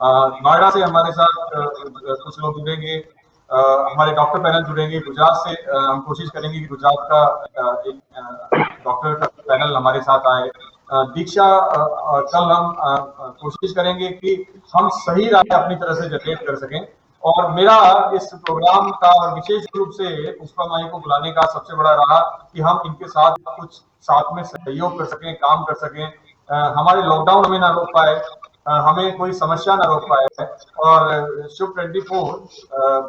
नोएडा से हमारे साथ कुछ लोग जुड़ेंगे, हमारे डॉक्टर पैनल जुड़ेंगे। गुजरात से हम कोशिश करेंगे कि गुजरात का एक डॉक्टर का पैनल हमारे साथ आए। दीक्षा कल हम कोशिश करेंगे कि हम सही राय अपनी तरह से जनरेट कर सकें। और मेरा इस प्रोग्राम का विशेष रूप से पुष्पा माई को बुलाने का सबसे बड़ा रहा कि हम इनके साथ कुछ साथ में सहयोग कर सकें, काम कर सकें। हमारे लॉकडाउन हमें ना रोक पाए, हमें कोई समस्या ना रोक पाए, और शुभ 24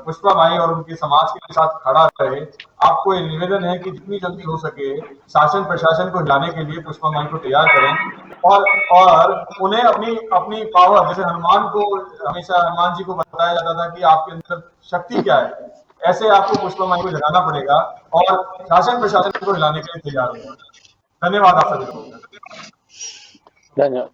पुष्पा माई और उनके समाज के साथ खड़ा रहे। आपको ये निवेदन है कि जितनी जल्दी हो सके शासन प्रशासन को हिलाने के लिए पुष्पा माई को तैयार करें, और उन्हें अपनी पावर, जैसे हनुमान को हमेशा हनुमान जी को बताया जाता था कि आपके अंदर शक्ति क्या है, ऐसे आपको पुष्पा माई को जगाना पड़ेगा और शासन प्रशासन को हिलाने के लिए तैयार होगा। धन्यवाद आप सभी लोगों का। धन्यवाद।